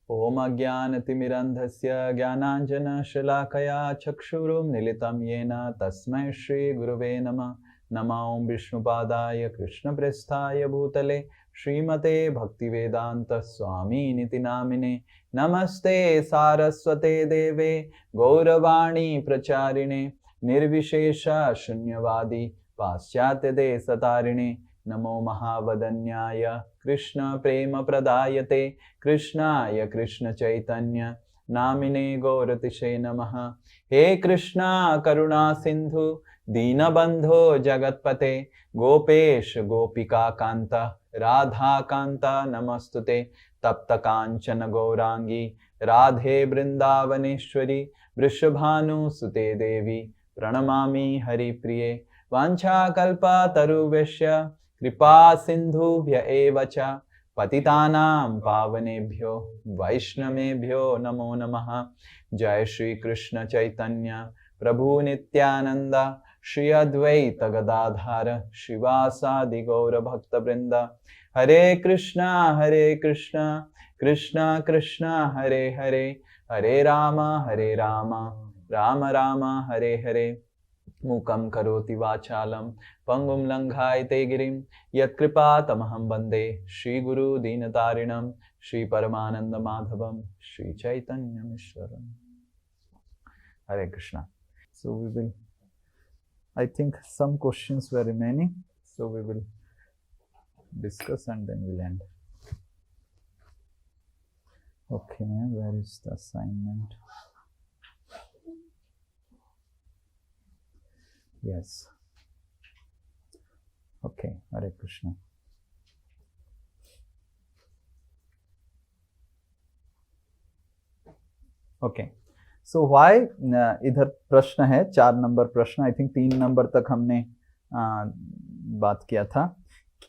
ओम अज्ञानतिमिरन्धस्य ज्ञानाञ्जनशलाकया चक्षुरुन्मीलितं येन तस्मै श्रीगुरुवे नमः। नमो ॐ विष्णुपादाय कृष्णप्रेष्ठाय भूतले श्रीमते भक्तिवेदान्तस्वामिनिति नामिने। नमस्ते सारस्वते देवे गौरवाणी प्रचारिणे निर्विशेष शून्यवादी पाश्चात्यदेशतारिणे। नमो महावदन्याय कृष्ण प्रेम प्रदायते कृष्णाय कृष्ण चैतन्य नामिने गौरतिशे नमः। हे कृष्णा करुणा सिंधु दीनबंधो जगत्पते गोपेश गोपिका कांत राधा कांत नमस्तुते। तप्त कांचन गौरांगी राधे वृंदावनेश्वरी वृषभानुसुते देवी प्रणमामि हरिप्रिये। वाञ्छाकल्पतरुभ्यश्च कृपा सिन्धुभ्य एव च पतितानां पावनेभ्यो वैष्णवेभ्यो नमो नमः। जय श्री कृष्ण चैतन्य प्रभु नित्यानंद श्री अद्वैत गदाधर शिवासादि गौर भक्तवृंद। हरे कृष्णा कृष्णा कृष्णा हरे हरे, हरे राम राम राम हरे हरे। मूकं करोति वाचालं पंगुं लंघायते गिरिं यत्कृपा तमहं वन्दे श्रीगुरु दीनतारिणं श्रीपरमानंद माधवं श्रीचैतन्यमीश्वरम्। हरे Krishna. So we will, I think some questions were remaining, so we will discuss and then we'll end. Okay, where is the assignment? Yes. Okay, Hare Krishna. Okay. So why इधर प्रश्न है 4 नंबर प्रश्न, आई थिंक 3 नंबर तक हमने बात किया था।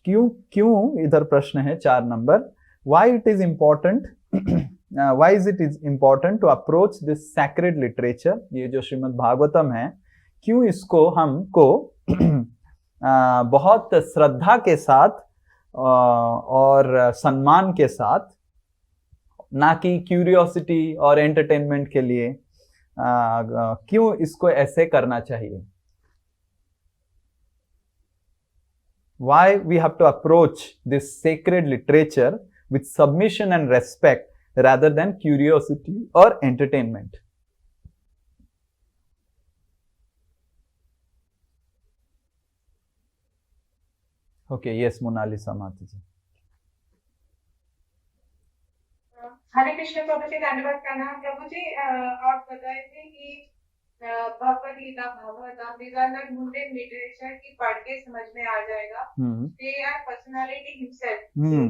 क्यों इधर प्रश्न है 4 number. Why it is important why is it is important to approach this sacred literature, ये जो श्रीमद् भागवतम है, क्यों इसको हमको बहुत श्रद्धा के साथ और सम्मान के साथ, ना कि क्यूरियोसिटी और एंटरटेनमेंट के लिए, क्यों इसको ऐसे करना चाहिए। Why we have to approach this sacred literature with submission and respect rather than curiosity or entertainment. Okay, yes, Monalisa Mataji. हरे कृष्ण प्रभु जी, धन्यवाद प्रणाम प्रभु जी। आप बताए थे कि Bhagavad Gita Bhagavatam, these are not mundane literature कि पढ़ के समझ में आ जाएगा। They are personality himself.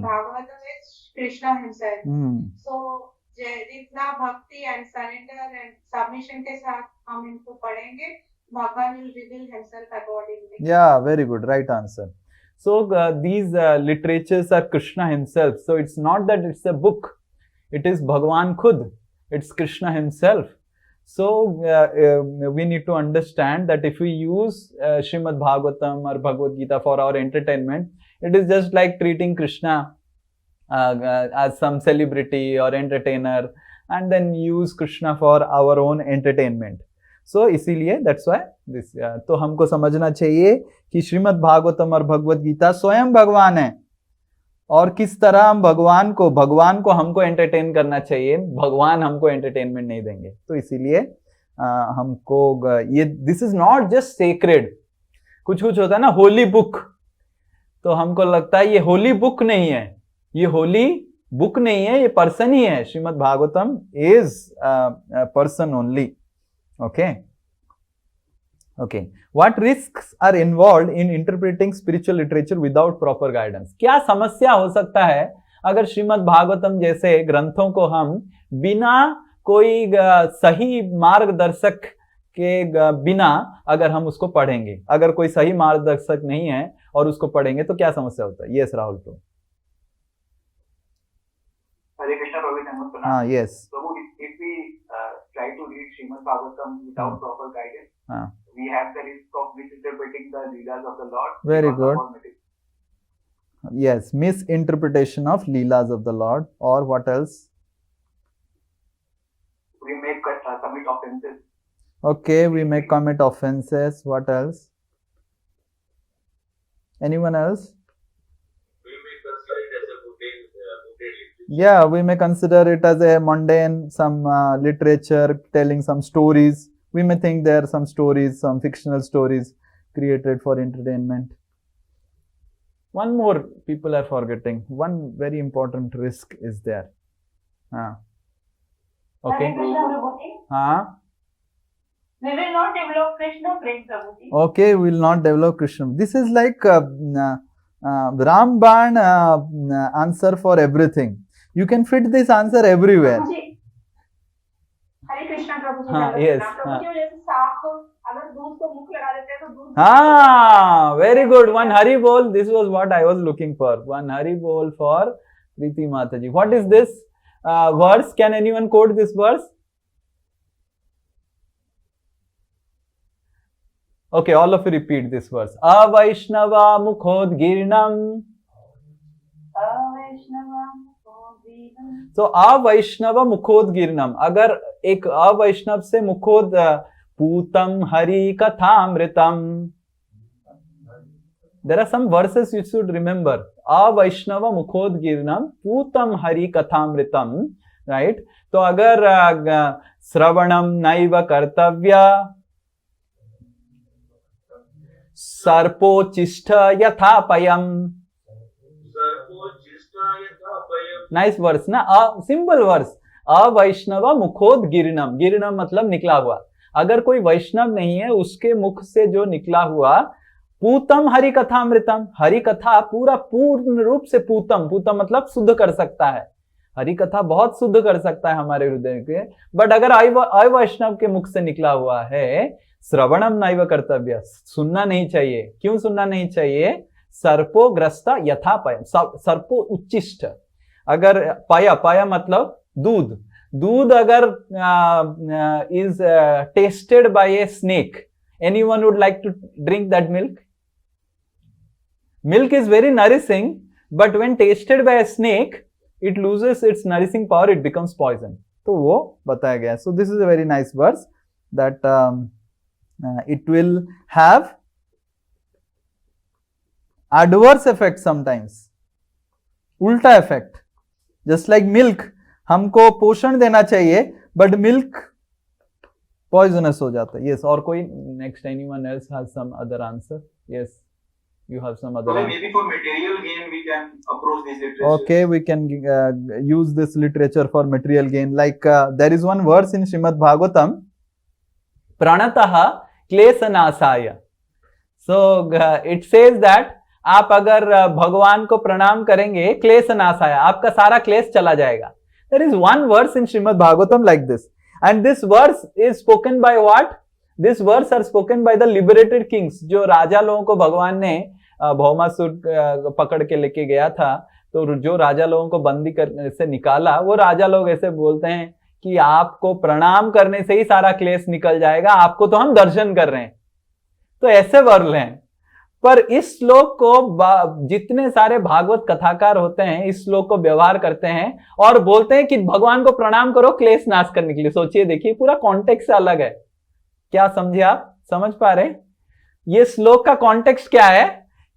Bhagavatam is Krishna himself. So जितना भक्ति and surrender and submission के साथ हम इनको पढ़ेंगे, भगवान will reveal himself accordingly. Yeah, very good, right answer. So these literatures are Krishna himself. So it's not that it's a book. It is Bhagwan Khud. It's Krishna himself. So we need to understand that if we use Srimad Bhagavatam or Bhagavad Gita for our entertainment, it is just like treating Krishna as some celebrity or entertainer and then use Krishna for our own entertainment. So इसीलिए that's why this तो हमको समझना चाहिए कि श्रीमद् भागवतम और भगवद गीता स्वयं भगवान है, और किस तरह हम भगवान को हमको एंटरटेन करना चाहिए। भगवान हमको एंटरटेनमेंट नहीं देंगे। तो इसीलिए हमको ये this is not just sacred. कुछ होता है ना होली बुक, तो हमको लगता है ये होली बुक नहीं है, ये होली बुक नहीं है, ये पर्सन ही है। Shrimad Bhagavatam is person only. Okay. What risks are involved in interpreting spiritual literature without proper guidance? क्या समस्या हो सकता है अगर श्रीमद् भागवतम जैसे ग्रंथों को हम बिना कोई सही मार्गदर्शक के बिना अगर हम उसको पढ़ेंगे, अगर कोई सही मार्गदर्शक नहीं है और उसको पढ़ेंगे तो क्या समस्या होता है? यस राहुल। तो हरे कृष्ण प्रभु। हाँ, yes Prabhu, if we try to read Srimad Bhagavatam without proper guidance, we have the risk of misinterpreting the leelas of the Lord. Very good. Yes, misinterpretation of leelas of the Lord, or what else? commit offenses. Okay, we may commit offenses. What else? Anyone else? We may consider it as a mundane literature. Yeah, we may consider it as a mundane, some literature telling some stories. We may think there are some stories, some fictional stories created for entertainment. One more people are forgetting. One very important risk is there. Okay. We will not develop Krishna prem, Prabhuji. Okay, we will not develop Krishna. This is like Ramban answer for everything. You can fit this answer everywhere. Prabhuji, Hare Krishna, Prabhuji. हाँ, yes, Prabhuji, जैसे सांप अगर दूध को मुख लगा देते हैं तो दूध. Very good. One Hari Bol. This was what I was looking for. One Hari Bol for Preeti Mataji. What is this verse? Can anyone quote this verse? Okay, all of you repeat this verse. Avaishnava mukhodgirnam. So अवैष्णव मुखोदगीर्णम, अगर एक अवैष्णव से मुखोद पूतम Hari कथामृतम. There are some verses you should remember. अवैष्णव मुखोदगीर्णम पूतम Hari कथामृतम, right? तो अगर श्रवणम नैव कर्तव्य सर्पोचिष्ठ यथापयम. Nice verse ना, simple verse. अवैष्णव मुखोदगीर्णम, गिर्णम मतलब निकला हुआ. अगर कोई वैष्णव नहीं है, उसके मुख से जो निकला हुआ पूतम हरि कथामृतम. हरि कथा पूरा पूर्ण रूप से पूतम, पूतम मतलब शुद्ध कर सकता है. हरि कथा बहुत शुद्ध कर सकता है हमारे हृदय के. बट अगर अवैष्णव के मुख से निकला हुआ है, श्रवणम नैव कर्तव्य, सुनना नहीं चाहिए. क्यों सुनना नहीं चाहिए? सर्पो ग्रस्त यथापयम, सर्पो उच्चिष्ट. अगर पाया, पाया मतलब दूध, दूध अगर is tasted by a snake, anyone would like to drink that milk? Milk is very nourishing, but when tasted by a snake, it loses its nourishing power, it becomes poison. तो वो बताया गया. So this is a very nice verse that it will have adverse effect sometimes, उल्टा effect. Just like milk, हमको पोषण देना चाहिए, but milk poisonous हो जाता है. Yes, और कोई next, anyone else has some other answer? Yes, you have some other So answer. maybe for material gain we can approach this literature. Okay, we can use this literature for material gain. Like there is one verse in Srimad Bhagavatam, pranataha kleshanasaya. So it says that आप अगर भगवान को प्रणाम करेंगे, क्लेश नाशाय, आपका सारा क्लेश चला जाएगा. There is one verse in Srimad Bhagavatam like this, and this verse is spoken by what? This verse are spoken by the liberated kings. जो राजा लोगों को भगवान ने भौमासुर पकड़ के लेके गया था, तो जो राजा लोगों को बंदी करने से निकाला, वो राजा लोग ऐसे बोलते हैं कि आपको प्रणाम करने से ही सारा क्लेश निकल जाएगा, आपको तो हम दर्शन कर रहे हैं. तो ऐसे वर्ल हैं. पर इस श्लोक को जितने सारे भागवत कथाकार होते हैं, इस श्लोक को व्यवहार करते हैं और बोलते हैं कि भगवान को प्रणाम करो क्लेश नाश करने के लिए. सोचिए, देखिए पूरा कॉन्टेक्स्ट अलग है. क्या समझे आप? समझ पा रहे हैं? ये श्लोक का कॉन्टेक्स्ट क्या है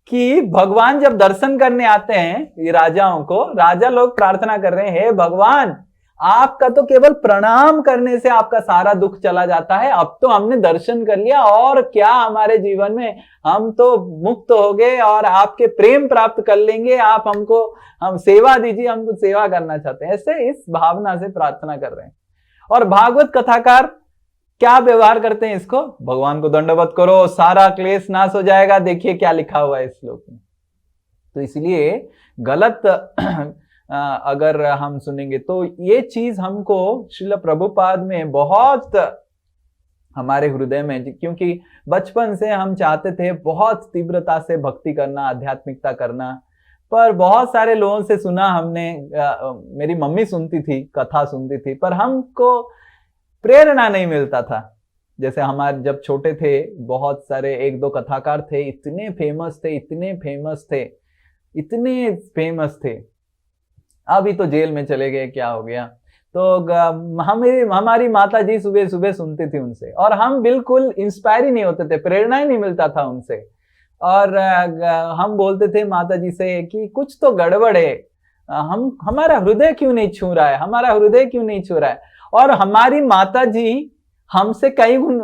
कि भगवान जब दर्शन करने आते हैं ये राजाओं को, राजा लोग प्रार्थना कर रहे हैं, हे भगवान, आपका तो केवल प्रणाम करने से आपका सारा दुख चला जाता है. अब तो हमने दर्शन कर लिया, और क्या हमारे जीवन में, हम तो मुक्त हो गए और आपके प्रेम प्राप्त कर लेंगे. आप हमको, हम सेवा दीजिए, हमको सेवा करना चाहते हैं. ऐसे इस भावना से प्रार्थना कर रहे हैं. और भागवत कथाकार क्या व्यवहार करते हैं? इसको भगवान को दंडवत करो, सारा क्लेश नाश हो जाएगा. देखिए क्या लिखा हुआ है इस श्लोक में. तो इसलिए गलत अगर हम सुनेंगे तो ये चीज हमको श्रील प्रभुपाद में बहुत हमारे हृदय में, क्योंकि बचपन से हम चाहते थे बहुत तीव्रता से भक्ति करना, आध्यात्मिकता करना, पर बहुत सारे लोगों से सुना हमने, मेरी मम्मी सुनती थी, कथा सुनती थी, पर हमको प्रेरणा नहीं मिलता था. जैसे हमारे जब छोटे थे, बहुत सारे एक दो कथाकार थे, इतने फेमस थे, इतने फेमस थे, इतने फेमस थे, अभी तो जेल में चले गए, क्या हो गया. तो हमारी माता जी सुबह सुबह सुनती थी उनसे, और हम बिल्कुल इंस्पायर ही नहीं होते थे, प्रेरणा ही नहीं मिलता था उनसे। और हम बोलते थे माता जी से कि कुछ तो गड़बड़ है, हमारा हृदय क्यों नहीं छू रहा है, हमारा हृदय क्यों नहीं छू रहा है। और हमारी माता जी हमसे कई गुण,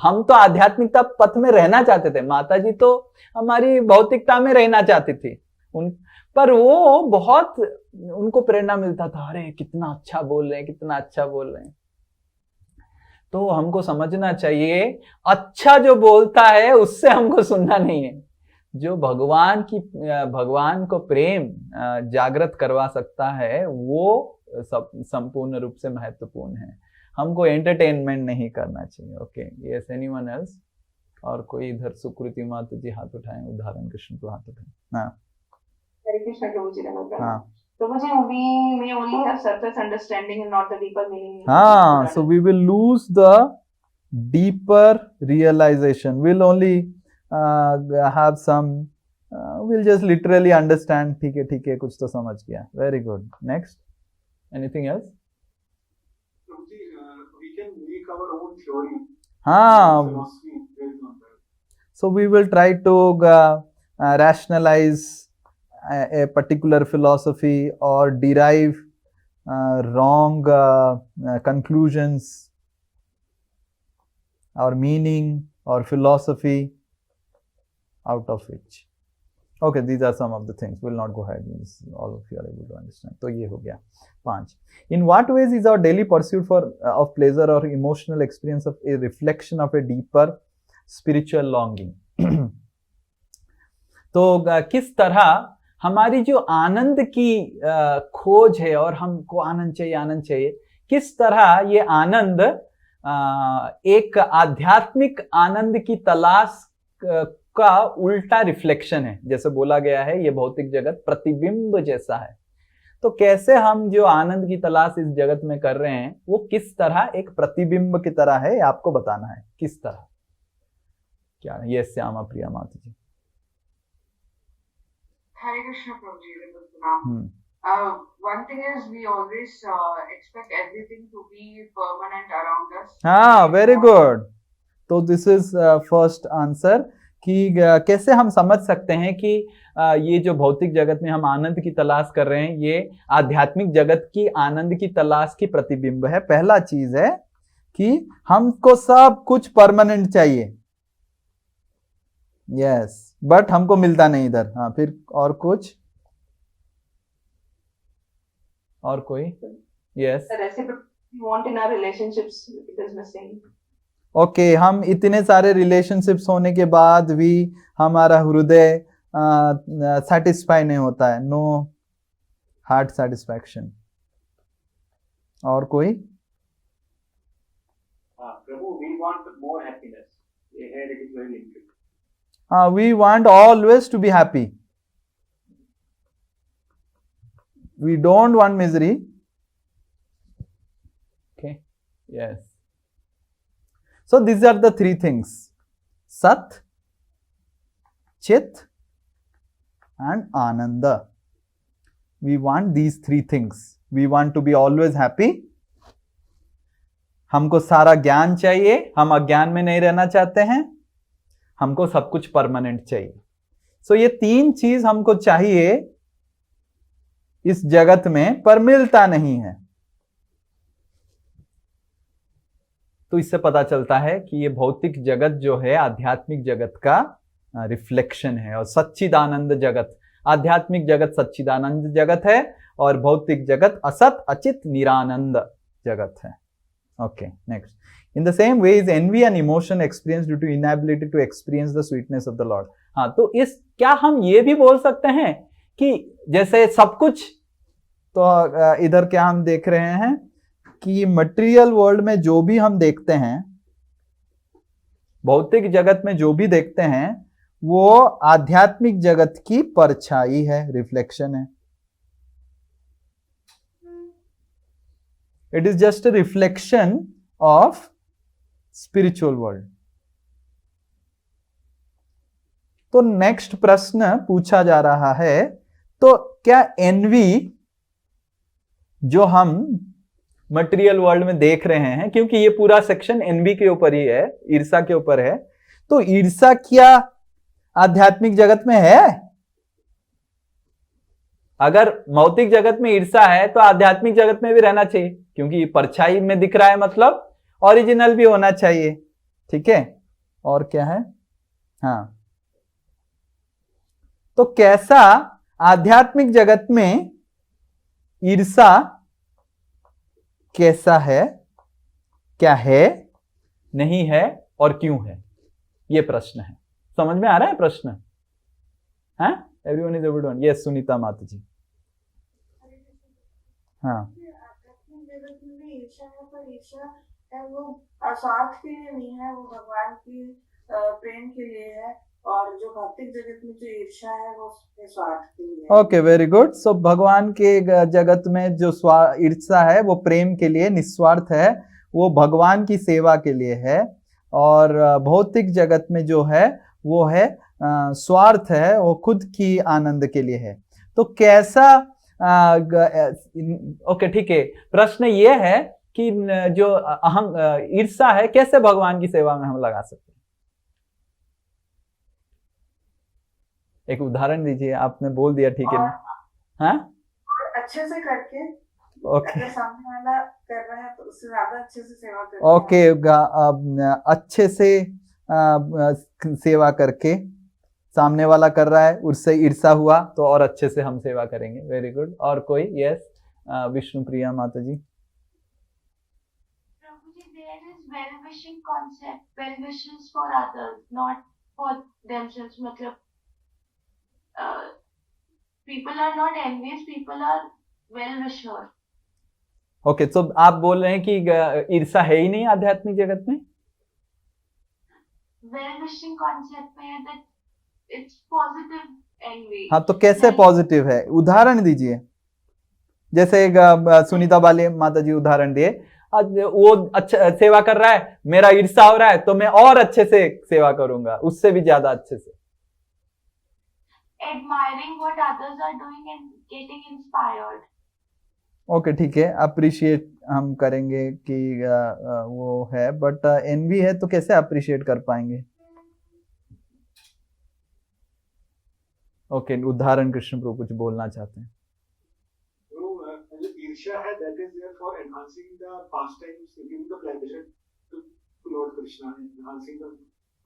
हम तो आध्यात्मिकता पथ में रहना चाहते थे, माता जी तो हमारी भौतिकता में रहना चाहती थी पर वो बहुत, उनको प्रेरणा मिलता था, अरे कितना अच्छा बोल रहे हैं, कितना अच्छा बोल रहे हैं। तो हमको समझना चाहिए, अच्छा जो बोलता है उससे हमको सुनना नहीं है, जो भगवान को प्रेम जागृत करवा सकता है वो संपूर्ण रूप से महत्वपूर्ण है। हमको एंटरटेनमेंट नहीं करना चाहिए। Okay, yes, anyone else? और कोई इधर सुकृति माता जी हाथ उठाएं, उदाहरण कृष्ण को हाथ उठाएं। हाँ, हरे कृष्ण प्रभु जी। हाँ, प्रभु जी, we may only have surface understanding and not the deeper meaning. हाँ, so we will lose the deeper realization. We'll only have some, we'll just literally understand. ठीक है, कुछ तो समझ गया। Very good. Next, anything else? We can make our own theory. हाँ, Philosophy based on that. so we will try to rationalize a particular philosophy or derive wrong conclusions or meaning or philosophy out of which. Okay, these are some of the things. We'll not go ahead. All of you are able to understand. तो ये हो गया 5. In what ways is our daily pursuit of pleasure or emotional experience of a reflection of a deeper spiritual longing? तो किस तरह हमारी जो आनंद की खोज है, और हमको आनंद चाहिए, किस तरह ये आनंद एक आध्यात्मिक आनंद की तलाश का उल्टा रिफ्लेक्शन है। जैसे बोला गया है, ये भौतिक जगत प्रतिबिंब जैसा है। तो कैसे हम जो आनंद की तलाश इस जगत में कर रहे हैं, वो किस तरह एक प्रतिबिंब की तरह है, आपको बताना है किस तरह। क्या ये श्यामा प्रिया माता जी? Hare Krishna Prabhuji, one thing is we always expect everything to be permanent around us. हाँ, very good. तो दिस इज फर्स्ट आंसर कि कैसे हम समझ सकते हैं कि ये जो भौतिक जगत में हम आनंद की तलाश कर रहे हैं, ये आध्यात्मिक जगत की आनंद की तलाश की प्रतिबिंब है। पहला चीज है कि हमको सब कुछ परमानेंट चाहिए, यस, बट हमको मिलता नहीं इधर। हाँ, फिर और कुछ, और कोई? यस, ओके, हम इतने सारे रिलेशनशिप्स होने के बाद भी हमारा हृदय सेटिस्फाई नहीं होता है, नो हार्ट सेटिस्फैक्शन। और कोई? प्रभु, we want more happiness. Here it is very limited. We want always to be happy. We don't want misery. Okay, yes. So these are the three things: Sat, Chit, and Ananda. We want these three things. We want to be always happy. हमको सारा ज्ञान चाहिए, हम अज्ञान में नहीं रहना चाहते हैं, हमको सब कुछ परमानेंट चाहिए। सो ये तीन चीज हमको चाहिए इस जगत में, पर मिलता नहीं है। तो इससे पता चलता है कि ये भौतिक जगत जो है आध्यात्मिक जगत का रिफ्लेक्शन है, और सच्चिदानंद जगत, आध्यात्मिक जगत सच्चिदानंद जगत है, और भौतिक जगत असत अचित निरानंद जगत है। Okay, next. In the same way is envy and emotion experienced due to inability to experience the sweetness of the Lord. हाँ, तो इस क्या हम ये भी बोल सकते हैं कि जैसे सब कुछ, तो इधर क्या हम देख रहे हैं कि मटेरियल वर्ल्ड में जो भी हम देखते हैं, भौतिक जगत में जो भी देखते हैं, वो आध्यात्मिक जगत की परछाई है, रिफ्लेक्शन है। It is just a reflection of spiritual world. तो नेक्स्ट प्रश्न पूछा जा रहा है, तो क्या एनवी जो हम मटेरियल वर्ल्ड में देख रहे हैं, क्योंकि ये पूरा सेक्शन एनवी के ऊपर ही है, ईर्षा के ऊपर है। तो ईर्षा क्या आध्यात्मिक जगत में है? अगर भौतिक जगत में ईर्षा है तो आध्यात्मिक जगत में भी रहना चाहिए, क्योंकि परछाई में दिख रहा है, मतलब ओरिजिनल भी होना चाहिए। ठीक है, और क्या है? हाँ, तो कैसा आध्यात्मिक जगत में ईर्षा कैसा है, क्या है, नहीं है और क्यों है, ये प्रश्न है। समझ में आ रहा है प्रश्न? हाँ, everyone is able to understand? Yes, Sunita माता जी। हाँ, आध्यात्मिक जगत में भी ईर्ष्या है, पर ईर्ष्या है वो स्वार्थ के लिए नहीं है, वो भगवान की प्रेम के लिए है। और जो भौतिक जगत में जो ईर्ष्या है वो स्वार्थ के लिए है। Okay, very good. सो भगवान के जगत में जो ईर्ष्या है वो प्रेम के लिए, निस्वार्थ है, वो भगवान की सेवा के लिए है। और भौतिक जगत में जो है वो है स्वार्थ है, वो खुद की आनंद के लिए है। तो कैसा ओके, ठीक है। प्रश्न ये है कि जो अहम ईर्ष्या है कैसे भगवान की सेवा में हम लगा सकते हैं? एक उदाहरण दीजिए। आपने बोल दिया, ठीक है ना? हाँ, अच्छे से करके, ओके, अगर सामने वाला कर रहा है तो उससे ज्यादा अच्छे से सेवा करके। ओके, अच्छे से सेवा करके, सामने वाला कर रहा है, उससे ईर्ष्या हुआ तो और अच्छे से हम सेवा करेंगे। Very good. और कोई? यस, विष्णु प्रिया माता जी। There is well-wishing concept, well wishes for others, not for themselves. मतलब people are not envious, people are well-wishers. Okay, तो आप बोल रहे हैं कि ईर्ष्या है ही नहीं आध्यात्मिक जगत में? Well-wishing concept में है that it's positive envy. हाँ, तो कैसे पॉजिटिव है? उदाहरण दीजिए। जैसे सुनीता बाली माता जी उदाहरण दिए, आज वो अच्छा सेवा कर रहा है, मेरा ईर्ष्या हो रहा है तो मैं और अच्छे से सेवा करूंगा, उससे भी ज्यादा अच्छे से। Admiring what others are doing and getting inspired. Okay, ठीक है, अप्रिशिएट हम करेंगे कि वो है, बट एनवी है तो कैसे अप्रिशिएट कर पाएंगे? ओके, उदाहरण कृष्ण प्रभु कुछ बोलना चाहते हैं। ईर्ष्या है, that is there for enhancing the pastimes, giving the pleasure to Lord Krishna, enhancing the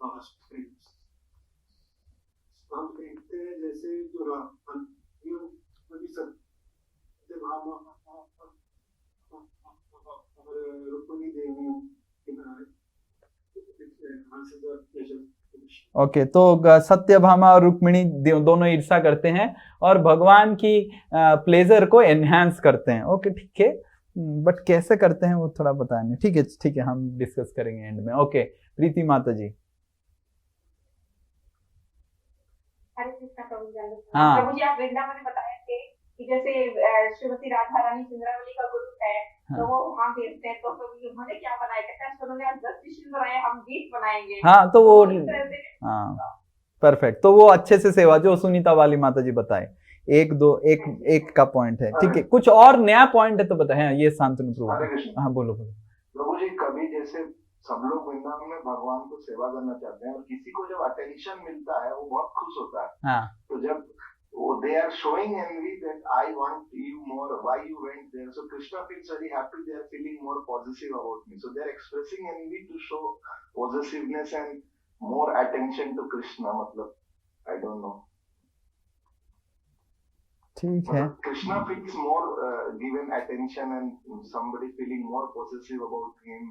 pastimes. हम देखते हैं जैसे जो सत्यभामा और रुक्मिणी देवी, ओके, तो सत्यभामा और रुक्मिणी दोनों ईर्ष्या करते हैं और भगवान की प्लेजर को एनहांस करते हैं। ओके, ठीक है, बट कैसे करते हैं वो थोड़ा बताएंगे। ठीक है, ठीक है, हम डिस्कस करेंगे एंड में। ओके, प्रीति माता जी। हरे कृष्णा प्रभु जी। हाँ। प्रभु जी, आप वृंदावन में बताए थे कि जैसे श्रीमती राधा रानी चंद्रावली का गुरु है, हाँ। तो वो वहाँ भेजते हैं, तो प्रभु उन्होंने क्या बनाया? कहते हैं उन्होंने 10 डिशेस बनाए, हम 20 बनाएंगे। हाँ, तो वो इस तरह से हाँ, परफेक्ट। तो वो अच्छे से सेवा जो सुनीता वाली माता जी बताए, एक का पॉइंट है। ठीक है, कुछ और नया पॉइंट है तो बताए। हाँ, ये शांतनु प्रभु। हाँ, बोलो बोलो। प्रभु जी, कभी जैसे सब लोग वृंदावन में भगवान को सेवा करना चाहते हैं और किसी को जब अटेंशन मिलता है वो बहुत खुश होता है। हाँ, तो जब they are showing envy that I want you more, why you went there, so Krishna feels very happy, they are feeling more possessive about me, so they are expressing envy to show possessiveness and more attention to Krishna. मतलब I don't know, ठीक है। Krishna feels more given attention and somebody feeling more possessive about him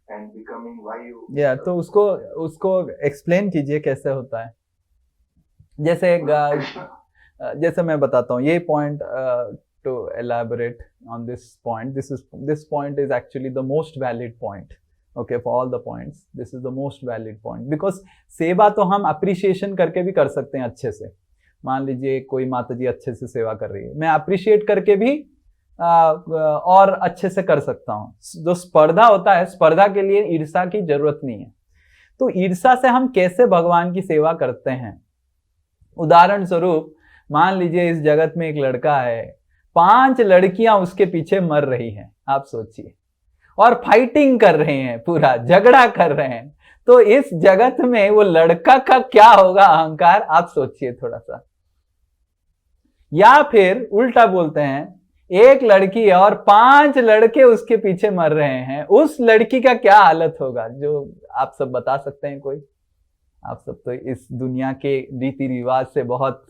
and becoming why you तो उसको explain कीजिए कैसे होता है। जैसे मैं बताता हूँ ये point, to elaborate on this point, this point is actually the most valid point. Okay, for all the points this is the most valid point, because सेवा तो हम अप्रिशिएशन करके भी कर सकते हैं अच्छे से। मान लीजिए कोई माता जी अच्छे से सेवा कर रही है, मैं अप्रिशिएट करके भी और अच्छे से कर सकता हूँ। जो स्पर्धा होता है, स्पर्धा के लिए ईर्ष्या की जरूरत नहीं है। तो ईर्ष्या से हम कैसे भगवान की सेवा करते हैं? उदाहरण स्वरूप मान लीजिए इस जगत में एक लड़का है, 5 लड़कियां उसके पीछे मर रही हैं। आप सोचिए, और फाइटिंग कर रहे हैं, पूरा झगड़ा कर रहे हैं। तो इस जगत में वो लड़का का क्या होगा अहंकार, आप सोचिए थोड़ा सा। या फिर उल्टा बोलते हैं, एक लड़की है और 5 लड़के उसके पीछे मर रहे हैं, उस लड़की का क्या हालत होगा? जो आप सब बता सकते हैं कोई? आप सब तो इस दुनिया के रीति रिवाज से बहुत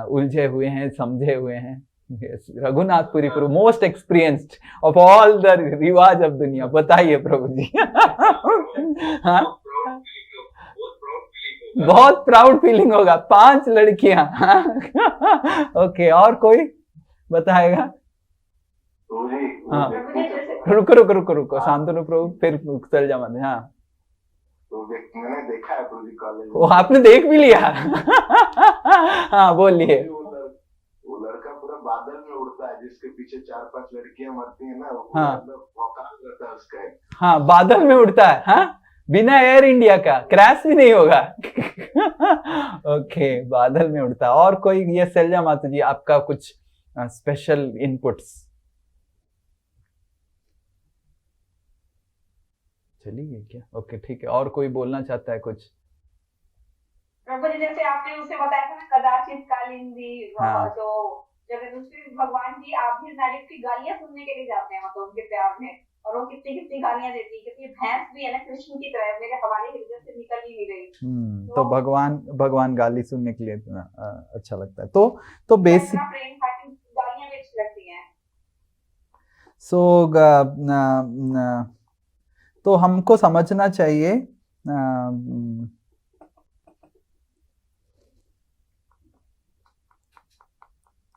उलझे हुए हैं, समझे हुए हैं। Raghunathpuri Prabhu most experienced of all the रिवाज ऑफ दुनिया, बताइए प्रभु जी। हाँ, बहुत प्राउड फीलिंग होगा, 5 लड़कियां। ओके, और कोई बताएगा? हाँ, रुको शांतनु प्रभु, फिर चल जा मत। हाँ, तो मैंने देखा है प्रभु जी कॉलेज। वो आपने देख भी लिया? हाँ, बोलिए। वो लड़का पूरा बादल में उड़ता है, जिसके पीछे 4-5 लड़कियां मरती है ना, वो हाँ, औकात रहता है उसका। हाँ, बादल में उड़ता है। हाँ, बिना एयर इंडिया का क्रैश भी नहीं होगा। ओके, बादल में उड़ता है। और कोई? ये सैलजा माता जी, आपका कुछ स्पेशल इनपुट्स? चली गई क्या? ओके, ठीक है। और कोई बोलना चाहता है कुछ? प्रभु जी, जैसे आपने उसे बताया था ना, कदाचित कालिंदी, हाँ, तो जब दूसरे भगवान जी आप भी नारियल की गालियां सुनने के लिए जाते हैं, मतलब उनके प्यार में, और वो कितनी गालियां देती है, क्योंकि भैंस भी है ना कृष्ण की तरह, मेरे हमारे हृदय से निकल ही नहीं रही। तो भगवान गाली सुनने के लिए अच्छा लगता है। तो बेसिक प्रेम खाती गालियां भी अच्छी लगती हैं। तो हमको समझना चाहिए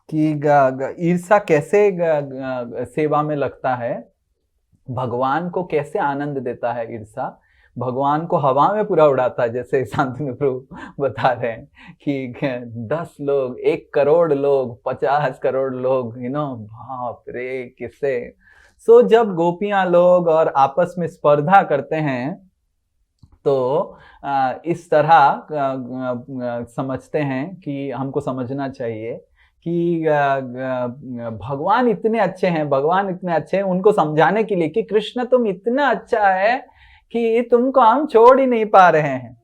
कि ईर्षा कैसे सेवा में लगता है, भगवान को कैसे आनंद देता है ईर्षा। भगवान को हवा में पूरा उड़ाता है, जैसे शांतनु प्रभु बता रहे हैं कि 10 लोग, 1 करोड़ लोग, 50 करोड़ लोग, बाप रे किससे। सो जब गोपियां लोग और आपस में स्पर्धा करते हैं, तो इस तरह समझते हैं कि हमको समझना चाहिए कि भगवान इतने अच्छे हैं, भगवान इतने अच्छे हैं, उनको समझाने के लिए कि कृष्ण तुम इतना अच्छा है कि तुमको हम छोड़ ही नहीं पा रहे हैं।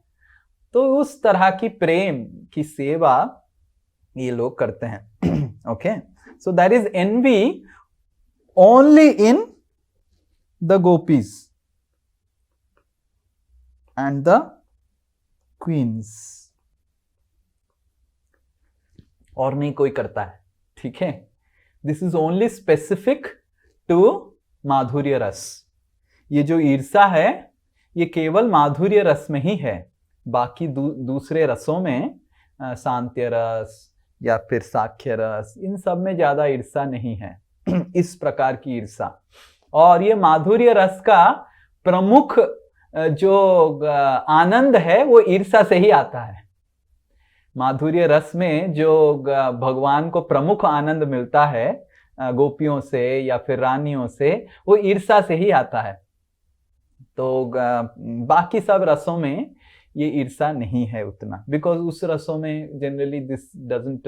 तो उस तरह की प्रेम की सेवा ये लोग करते हैं। Okay, so that is envy only in the gopis and the queens, और नहीं कोई करता है। ठीक है, this is only specific to माधुर्य रस। ये जो ईर्षा है ये केवल माधुर्य रस में ही है, बाकी दूसरे रसों में शांत्य रस या फिर साख्य रस, इन सब में ज्यादा ईर्षा नहीं है। इस प्रकार की ईर्षा। और ये माधुर्य रस का प्रमुख जो आनंद है वो ईर्षा से ही आता है। माधुर्य रस में जो भगवान को प्रमुख आनंद मिलता है गोपियों से या फिर रानियों से, वो ईर्षा से ही आता है। तो बाकी सब रसों में ये ईर्षा नहीं है उतना, बिकॉज उस रसों में generally this doesn't,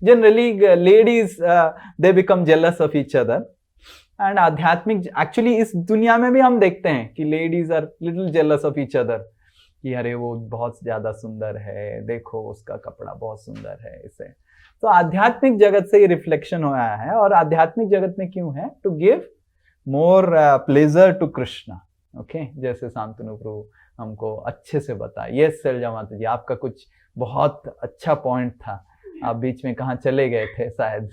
generally ladies they become jealous of each other. And आध्यात्मिक, एक्चुअली इस दुनिया में भी हम देखते हैं कि ladies are little jealous of each other, कि अरे वो बहुत ज्यादा सुंदर है, देखो उसका कपड़ा बहुत सुंदर है, इसे। तो आध्यात्मिक जगत से ये रिफ्लेक्शन हो आया है। और आध्यात्मिक जगत में क्यों है? To give more pleasure to Krishna. Okay, जैसे शांतनु प्रभु हमको अच्छे से बताया। यस सैलजा माता जी, आपका कुछ बहुत अच्छा पॉइंट था, आप बीच में कहाँ चले गए थे शायद।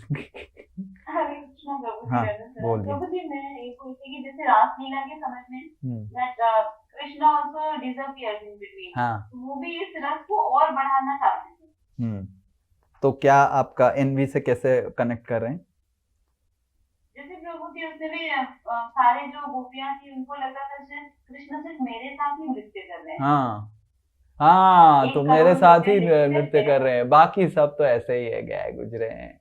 हाँ, बोलिए। मैं ये पूछती कि जैसे रासलीला के समय में Krishna also disappears in between, हाँ, वो भी इस रस को और बढ़ाना चाहते थे। तो क्या आपका एनवी से कैसे कनेक्ट कर रहे हैं? जैसे प्रभु जी उसने भी सारे जो गोपियां थी उनको लगा था कृष्ण सिर्फ मेरे साथ ही नृत्य कर रहे हैं। हाँ, तो मेरे साथ ही नृत्य कर रहे हैं, बाकी सब तो ऐसे ही है, गए गुजरे हैं।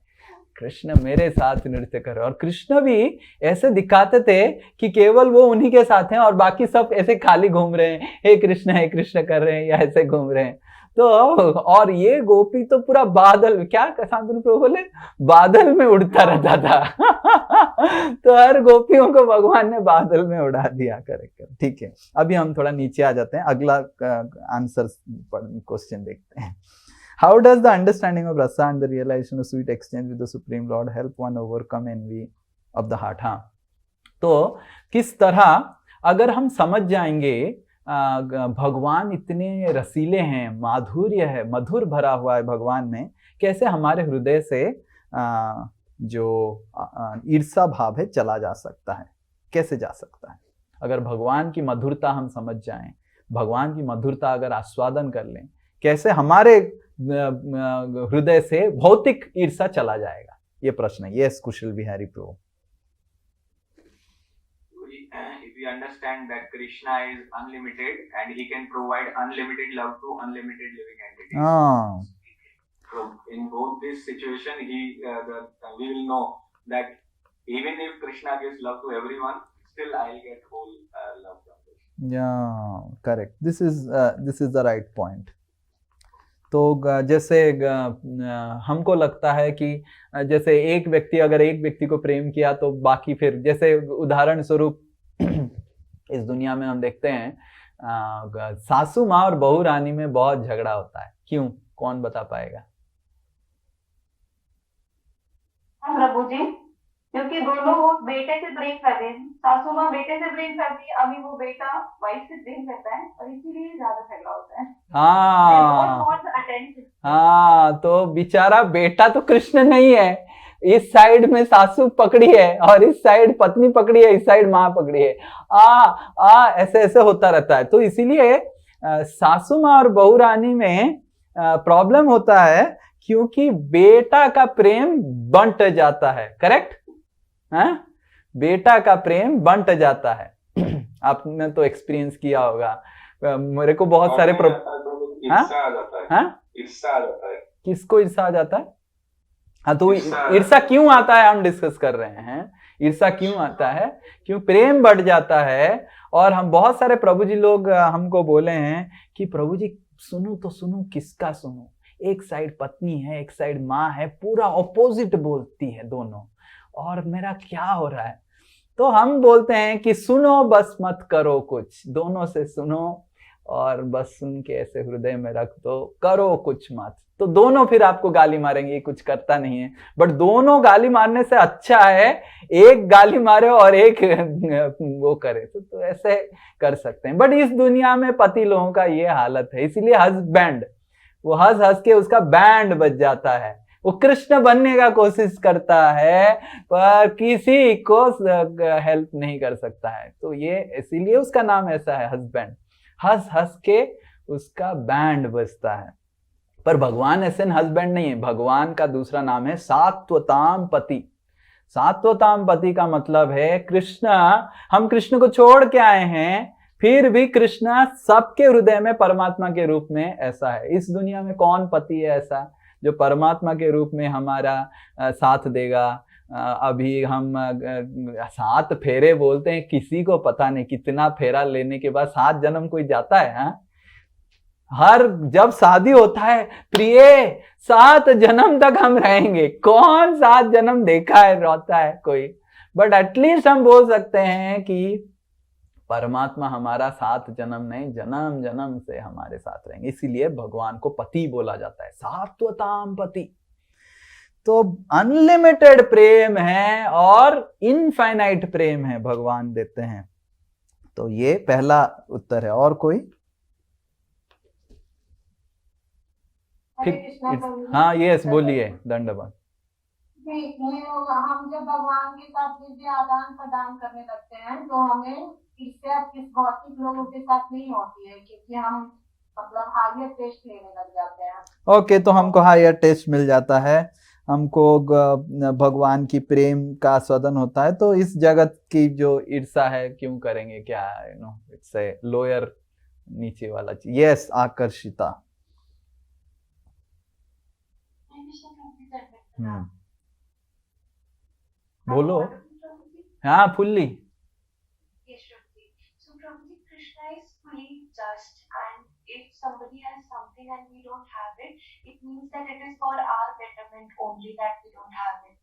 कृष्ण मेरे साथ नृत्य कर रहे हैं। और कृष्ण भी ऐसे दिखाते थे कि केवल वो उन्हीं के साथ हैं और बाकी सब ऐसे खाली घूम रहे हैं, हे कृष्ण कर रहे हैं, या ऐसे घूम रहे हैं। तो और ये गोपी तो पूरा बादल, क्या शांतनु प्रभु बोले, बादल में उड़ता रहता था। तो हर गोपियों को भगवान ने बादल में उड़ा दिया। करेक्ट, ठीक है। अभी हम थोड़ा नीचे आ जाते हैं, अगला आंसर क्वेश्चन देखते हैं। How does the understanding of rasa and the realization of sweet exchange with the Supreme Lord help one overcome envy of the heart? हाँ, तो किस तरह अगर हम समझ जाएंगे भगवान इतने रसीले हैं, माधुर्य है, मधुर भरा हुआ है भगवान में, कैसे हमारे हृदय से जो ईर्षा भाव है चला जा सकता है, कैसे जा सकता है? अगर भगवान की मधुरता हम समझ जाएं, भगवान की मधुरता अगर आस्वादन कर लें, कैसे हमारे हृदय से भौतिक ईर्षा चला जाएगा? ये प्रश्न है। Yes, Kusal Bihari Prabhu. If we understand that Krishna is unlimited and he can provide unlimited love to unlimited living entities. So in both this situation, we will know that even if Krishna gives love to everyone, still I'll get whole love from Krishna. Yeah, correct. This is the right point. तो जैसे हमको लगता है कि जैसे एक व्यक्ति अगर एक व्यक्ति को प्रेम किया तो बाकी फिर, जैसे उदाहरण स्वरूप इस दुनिया में हम देखते हैं सासू माँ और बहू रानी में बहुत झगड़ा होता है। क्यों? कौन बता पाएगा? प्रभु जी, क्योंकि दोनों वो बेटे से प्रेम कर रहे हैं। सासू माँ बेटे से प्रेम करती है, अभी वो बेटा वाइफ से प्रेम करता है और इसीलिए ज्यादा झगड़ा होता है। हाँ, तो बेचारा बेटा तो कृष्ण नहीं है, इस साइड में सासू पकड़ी है और इस साइड पत्नी पकड़ी है, इस साइड माँ पकड़ी है। ऐसे ऐसे होता रहता है। तो इसीलिए सासू माँ और बहू रानी में प्रॉब्लम होता है, क्योंकि बेटा का प्रेम बंट जाता है। करेक्ट? हाँ, बेटा का प्रेम बंट जाता है। आपने तो एक्सपीरियंस किया होगा। मेरे को बहुत सारे ईर्षा आ जाता है। किसको ईर्षा आ जाता है? हाँ, तो ईर्षा क्यों आता है हम डिस्कस कर रहे हैं। ईर्षा क्यों आता है? क्यों प्रेम बढ़ जाता है। और हम बहुत सारे प्रभु जी लोग हमको बोले हैं कि प्रभु जी सुनो तो सुनो, किसका सुनो? एक साइड पत्नी है, एक साइड माँ है, पूरा ऑपोजिट बोलती है दोनों, और मेरा क्या हो रहा है? तो हम बोलते हैं कि सुनो बस मत करो कुछ, दोनों से सुनो और बस सुन के ऐसे हृदय में रख दो, करो कुछ मत। तो दोनों फिर आपको गाली मारेंगे, ये कुछ करता नहीं है। बट दोनों गाली मारने से अच्छा है एक गाली मारे और एक वो करे। तो ऐसे कर सकते हैं। बट इस दुनिया में पति लोगों का ये हालत है, इसीलिए हस्बैंड वो हंस हंस के उसका बैंड बज जाता है। वो कृष्ण बनने का कोशिश करता है पर किसी को हेल्प नहीं कर सकता है। तो ये इसीलिए उसका नाम ऐसा है, हस्बैंड। हंस हंस के उसका बैंड बजता है। पर भगवान ऐसे हस्बैंड नहीं है। भगवान का दूसरा नाम है सात्वताम पति। सात्वताम पति का मतलब है कृष्ण, हम कृष्ण को छोड़ के आए हैं, फिर भी कृष्ण सबके हृदय में परमात्मा के रूप में ऐसा है। इस दुनिया में कौन पति है ऐसा जो परमात्मा के रूप में हमारा साथ देगा? अभी हम 7 फेरे बोलते हैं, किसी को पता नहीं कितना फेरा लेने के बाद 7 जन्म कोई जाता है। हाँ, हर जब शादी होता है, प्रिय 7 जन्म तक हम रहेंगे। कौन 7 जन्म देखा है रोता है कोई? बट एटलीस्ट हम बोल सकते हैं कि परमात्मा हमारा 7 जन्म नहीं, जन्म जन्म से हमारे साथ रहेंगे। इसीलिए भगवान को पति बोला जाता है, सात्वताम पति। तो अनलिमिटेड प्रेम है और इनफाइनाइट प्रेम है भगवान देते हैं। तो ये पहला उत्तर है। और कोई? हाँ, यस, बोलिए। दंडवत। हम जब भगवान के साथ विद्या आदान प्रदान करने लगते हैं तो हमें इससे किस भौतिक लोगों के साथ नहीं होती है, क्योंकि हम मतलब हायर टेस्ट लेने लग जाते हैं। ओके, तो हमको हायर टेस्ट मिल जाता है, हमको भगवान की प्रेम का आस्वादन होता है। तो इस जगत की जो ईर्षा है क्यों करेंगे? क्या इट्स ए लोअर, नीचे वाला चीज। यस, आकर्षिता। बोलो। हाँ, fully. Somebody has something and we don't have it, it means that it is for our betterment only that we don't have it.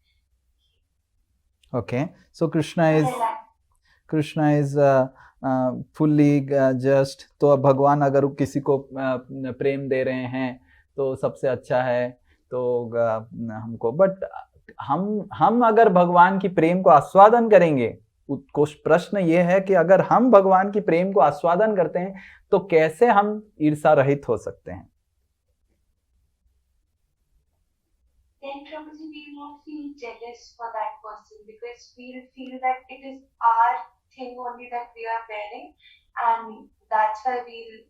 Okay, so Krishna is fully just. तो अब भगवान अगर किसी को प्रेम दे रहे हैं तो सबसे अच्छा है, तो हमको, बट हम अगर भगवान की प्रेम को आस्वादन करेंगे, प्रश्न ये है कि अगर हम भगवान की प्रेम को आस्वादन करते हैं तो कैसे हम ईर्षा रहित हो सकते हैं? Then Prabhuji, we will not feel jealous for that person because we'll feel that it is our thing only that we are bearing, and that's why we'll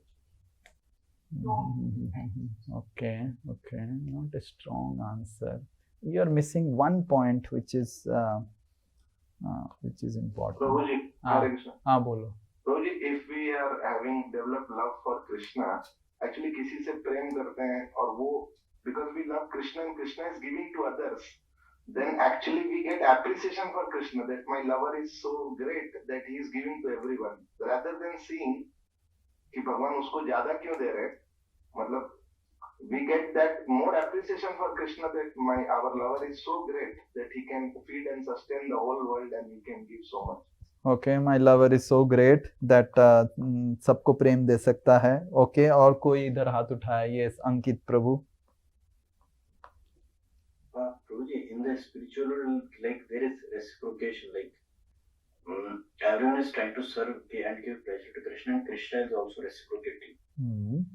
Okay, not a strong answer. You are missing one point which is important. Prabhuji, Hare Krishna. बोलो. Prabhuji, if we are having developed love for Krishna, actually किसी से प्रेम करते हैं और वो, because we love Krishna and Krishna is giving to others, then actually we get appreciation for Krishna, that my lover is so great that he is giving to everyone, rather than seeing कि भगवान उसको ज्यादा क्यों दे रहे, मतलब we get that more appreciation for Krishna, that our lover is so great that he can feed and sustain the whole world and he can give so much. Okay, my lover is so great that सबको प्रेम दे सकता है. Okay, और कोई इधर हाथ उठाया? Yes, Ankit Prabhu. Prabhuji, in the spiritual world, like there is reciprocation, like everyone is trying to serve and give pleasure to Krishna, and Krishna is also reciprocating.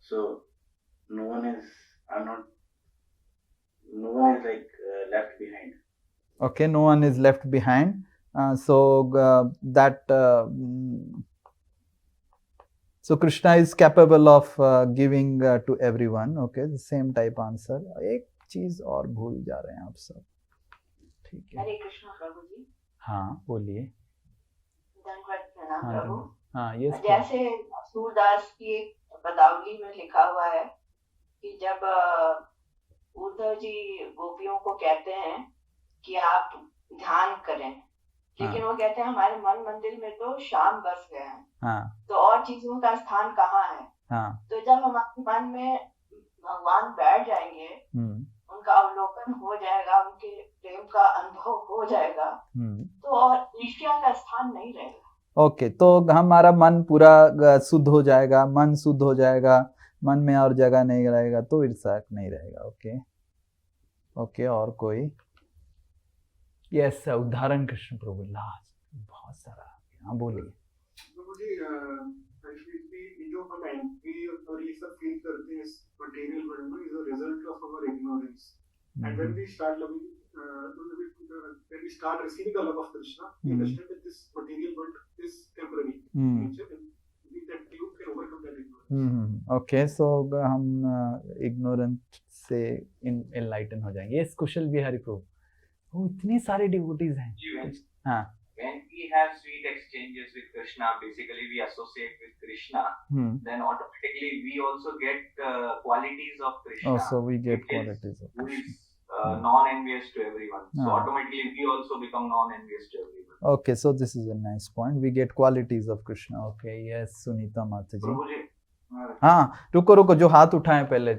So no one is like left behind. Okay, no one is left behind. So Krishna is capable of giving to everyone. Okay, the same type answer. एक चीज और भूल जा रहे हैं आप सब. ठीक है. हरे कृष्ण प्रभु जी. हाँ बोलिए. दंडवत प्रणाम प्रभु. हाँ ये जैसे सूरदास की पदावली में लिखा हुआ है कि जब उद्धव जी गोपियों को कहते हैं कि आप ध्यान करें, लेकिन वो कहते हैं हमारे मन मंदिर में तो श्याम बस गए हैं, तो और चीजों का स्थान कहाँ है? तो जब हमारे मन में भगवान बैठ जाएंगे, उनका अवलोकन हो जाएगा, उनके प्रेम का अनुभव हो जाएगा, तो और ईर्ष्या का स्थान नहीं रहेगा. ओके, तो हमारा मन पूरा शुद्ध हो जाएगा, मन शुद्ध हो जाएगा, मन में और जगह नहीं रहेगा, तो ईर्ष्या नहीं रहेगा. ओके, और कोई? यस, उदाहरण कृष्ण प्रभु. लास्ट बहुत सारा. हाँ बोलिए. जो हम एंग्री और ये सब फील करते हैं मटेरियल वर्ल्ड में, is a result of our ignorance. And when we start loving, when we start receiving the love of Krishna, we understand that this material world is temporary nature, and we can overcome that ignorance. Okay, so हम ignorant से enlighten हो जाएंगे. Yes, कुशल बिहारी प्रभु. वो इतने सारे devotees हैं. हाँ. When we have sweet exchanges with Krishna, basically we associate with Krishna, then automatically we also get qualities of Krishna. Oh, so we get qualities of Krishna. Who Krishna. is non-envious to everyone. So automatically we also become non-envious to everyone. Okay, so this is a nice point. We get qualities of Krishna. Okay, yes, Sunita Mata ji. हाँ, रुको, जो हाथ उठाएं पहले.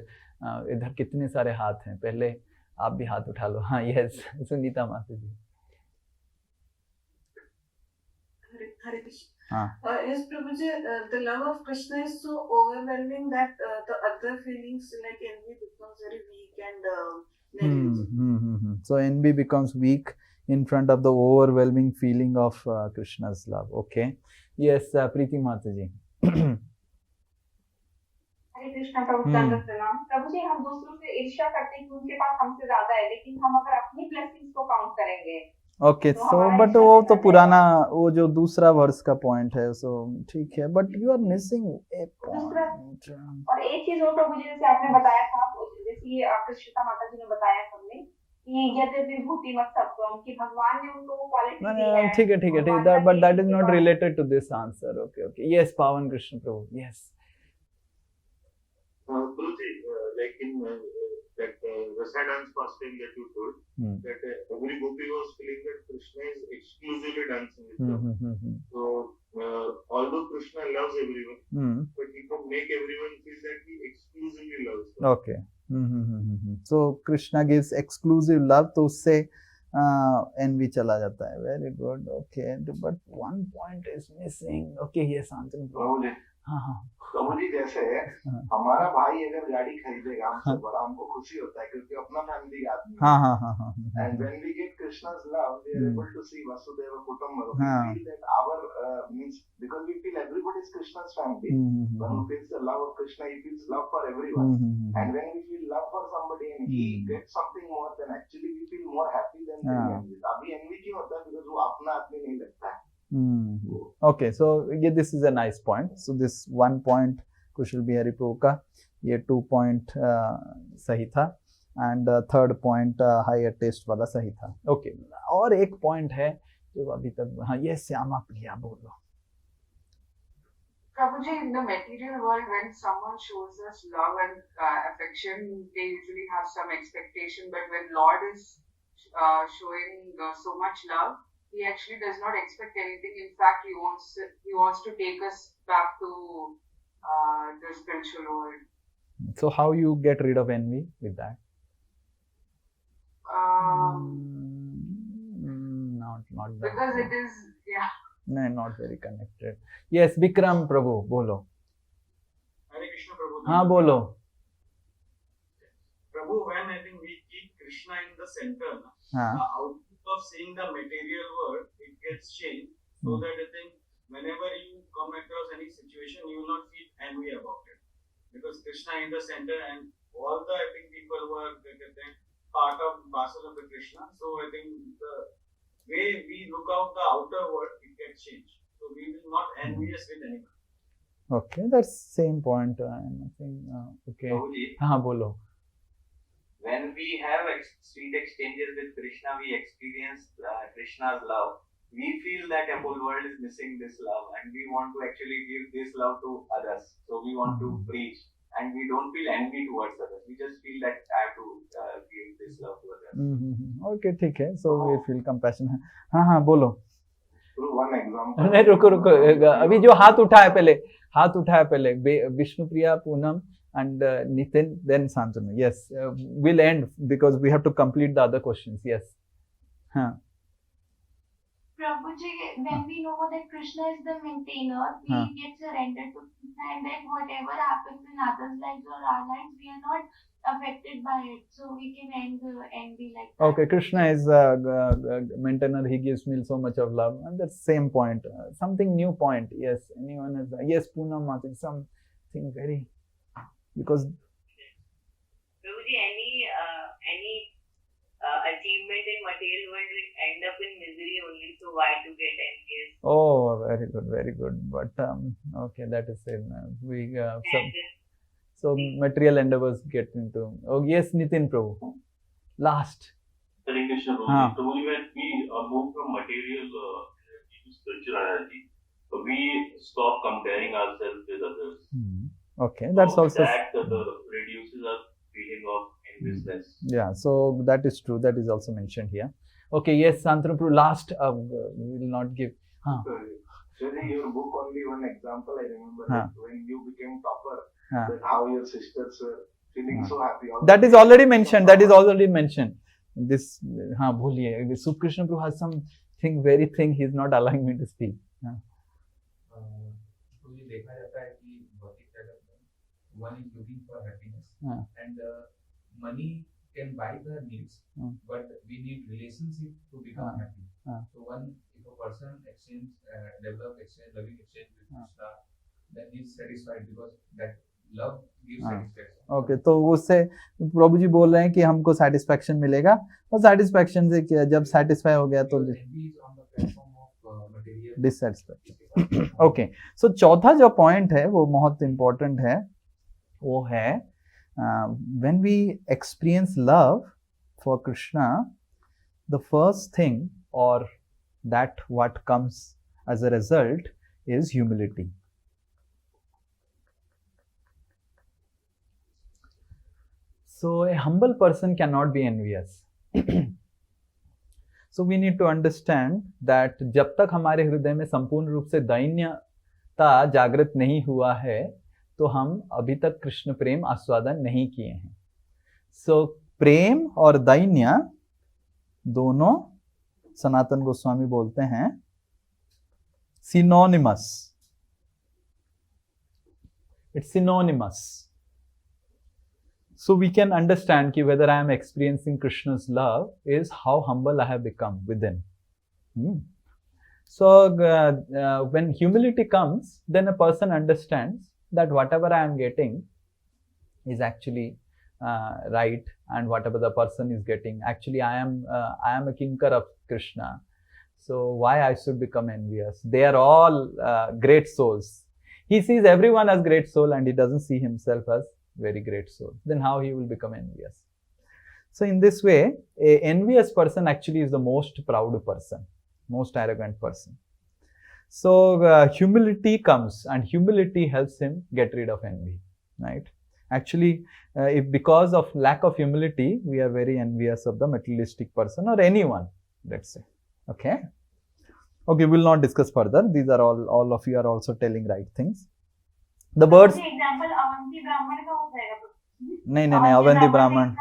इधर कितने सारे हाथ हैं, पहले आप भी हाथ उठा लो. हाँ, यस, सुनीता माता जी. Hare Krishna. Yes, Prabhuji, the love of Krishna is so overwhelming that the other feelings like envy becomes very weak and negligent. So envy becomes weak in front of the overwhelming feeling of Krishna's love. Okay. Yes, Preeti Mata ji. हरे कृष्णा प्रभु. दंडवत प्रणाम प्रभु जी. हम दूसरों से ईर्ष्या करते हैं कि उनके पास हमसे ज्यादा है, लेकिन हम अगर अपनी ब्लेसिंग्स को काउंट करेंगे. ओके, सो बट वो तो पुराना, वो जो दूसरा वर्ष का पॉइंट है, सो ठीक है, but you are missing a point. और एक चीज और प्रभु जी, जैसे आपने बताया था, जैसे ये कृष्णा माता जी ने बताया सबने कि यदि विभूति मत सत्वम, कि भगवान ने उनको वो क्वालिटी दी है. ठीक है, but that is not related to this answer. Okay, yes, Pavan Krishna प्रभु. Yes. Guruji, like in that Vasadance fasting that you told, that every gopi was feeling that Krishna is exclusively dancing with them. So, although Krishna loves everyone, but he can make everyone feel that he exclusively loves them. Okay. So Krishna gives exclusive love, तो उससे N V चला जाता है. Very good. Okay, but one point is missing. Okay, ये शांतनु. हाँ हाँ. प्रभु जी जैसे हमारा भाई अगर गाड़ी खरीदेगा हमसे बड़ा, हमको खुशी होता है क्योंकि अपना फैमिली आदमी. हाँ हाँ हाँ हाँ. And when we get Krishna's love, we are able to see Vasudeva Kutumbakam. We feel that our means, because we feel everybody is Krishna's family. One who feels the love of Krishna, he feels love for everyone. And when we feel love for somebody and he gets something more, then actually we feel more happy than envy. अभी envy क्यों होता है? Because वो अपना आदमी नहीं लगता है. Okay, so yeah, this is a nice point. So this 1 point Kushal Bihari Prabhu का, ये 2 point सही था, and 3rd point higher taste वाला सही था. Okay, और एक point है जो अभी तक, हाँ ये श्यामा प्रिया बोलो. Prabhuji, in the material world, when someone shows us love and affection, they usually have some expectation. But when Lord is showing so much love, He actually does not expect anything. In fact, He wants to take us back to the spiritual world. So how you get rid of envy with that? Not that. Because it is, yeah. No, not very connected. Yes, Vikram Prabhu, बोलो. Hare Krishna Prabhu. हाँ बोलो. Prabhu, when I think we keep Krishna in the center, out of seeing the material world, it gets changed. So that I think whenever you come across any situation, you will not feel angry about it. Because Krishna in the center and all the I think people who are part of parcel of the Krishna. So I think the way we look out the outer world, it gets changed. So we will not envious with anyone. Okay, that's same point. Okay. हाँ बोलो. When we have sweet exchanges with Krishna, we experience Krishna's love. We feel that the whole world is missing this love, and we want to actually give this love to others. So we want to preach, and we don't feel envy towards others. We just feel that I have to give this love to others. Okay, ठीक है. So we feel compassion. हाँ हाँ बोलो. One example. नहीं रुको अभी जो हाथ उठाया पहले Vishnu Priya, Poonam and Nitin, then Santanu. Yes, we'll end because we have to complete the other questions. Yes. Prabhuji, when we know that Krishna is the maintainer, we get surrendered to Krishna, and then whatever happens in others' lives or our lives, we are not affected by it. So we can end envy like that. Okay, Krishna is maintainer. He gives me so much of love, and that's same point. Something new point. Yes. Anyone has? Yes, Poonam, something very. Because Prabhuji, any achievement in material world will end up in misery only. So why to get envious? Oh, very good. But okay, that is it. We so material endeavors get into. Oh yes, Nitin Prabhu. Last. Hare Krishna Prabhu. Prabhuji, when we move from material to spiritual energy, we stop comparing ourselves with others. Okay, that's also that reduces our feeling of enviousness. Yeah, so that is true. That is also mentioned here. Okay, yes, Santanu Prabhu, last we will not give. So your book only one example. I remember that when you became topper, that how your sisters were feeling so happy. That is already mentioned. This, bholiye. Subkrishna Prabhu has something very thing he is not allowing me to speak. देखा जाता है कि भौतिक जगत में one is looking for happiness and money can buy the needs, but we need relationship to become happy. So if a person develop loving exchange with Krishna, then he is satisfied because that love gives satisfaction. Okay, तो उससे प्रभु जी बोल रहे हैं कि हमको satisfaction मिलेगा, और satisfaction से क्या, जब satisfy हो गया तो dissatisfaction. Okay, so चौथा जो point है वो बहुत important है, वो है when we experience love for Krishna, the first thing or that what comes as a result is humility. So a humble person cannot be envious. So we need to understand that जब तक हमारे हृदय में संपूर्ण रूप से दैन्यता जागृत नहीं हुआ है, तो हम अभी तक कृष्ण प्रेम आस्वादन नहीं किए हैं. So प्रेम और दैन्य दोनों सनातन गोस्वामी बोलते हैं synonymous, it's synonymous. So we can understand ki whether I am experiencing Krishna's love is how humble I have become within. So when humility comes, then a person understands that whatever I am getting is actually right, and whatever the person is getting, actually I am a kinkar of Krishna. So why I should become envious? They are all great souls. He sees everyone as great soul and he doesn't see himself as very great soul. Then how he will become envious? So in this way, a envious person actually is the most proud person, most arrogant person. So humility comes, and humility helps him get rid of envy, right? Actually, if because of lack of humility, we are very envious of the materialistic person or anyone, let's say. Okay. Okay, we'll not discuss further. These are all of you are also telling right things. The birds. Example Avanti ब्राह्मण का हो जाएगा? नहीं, अवंती ब्राह्मण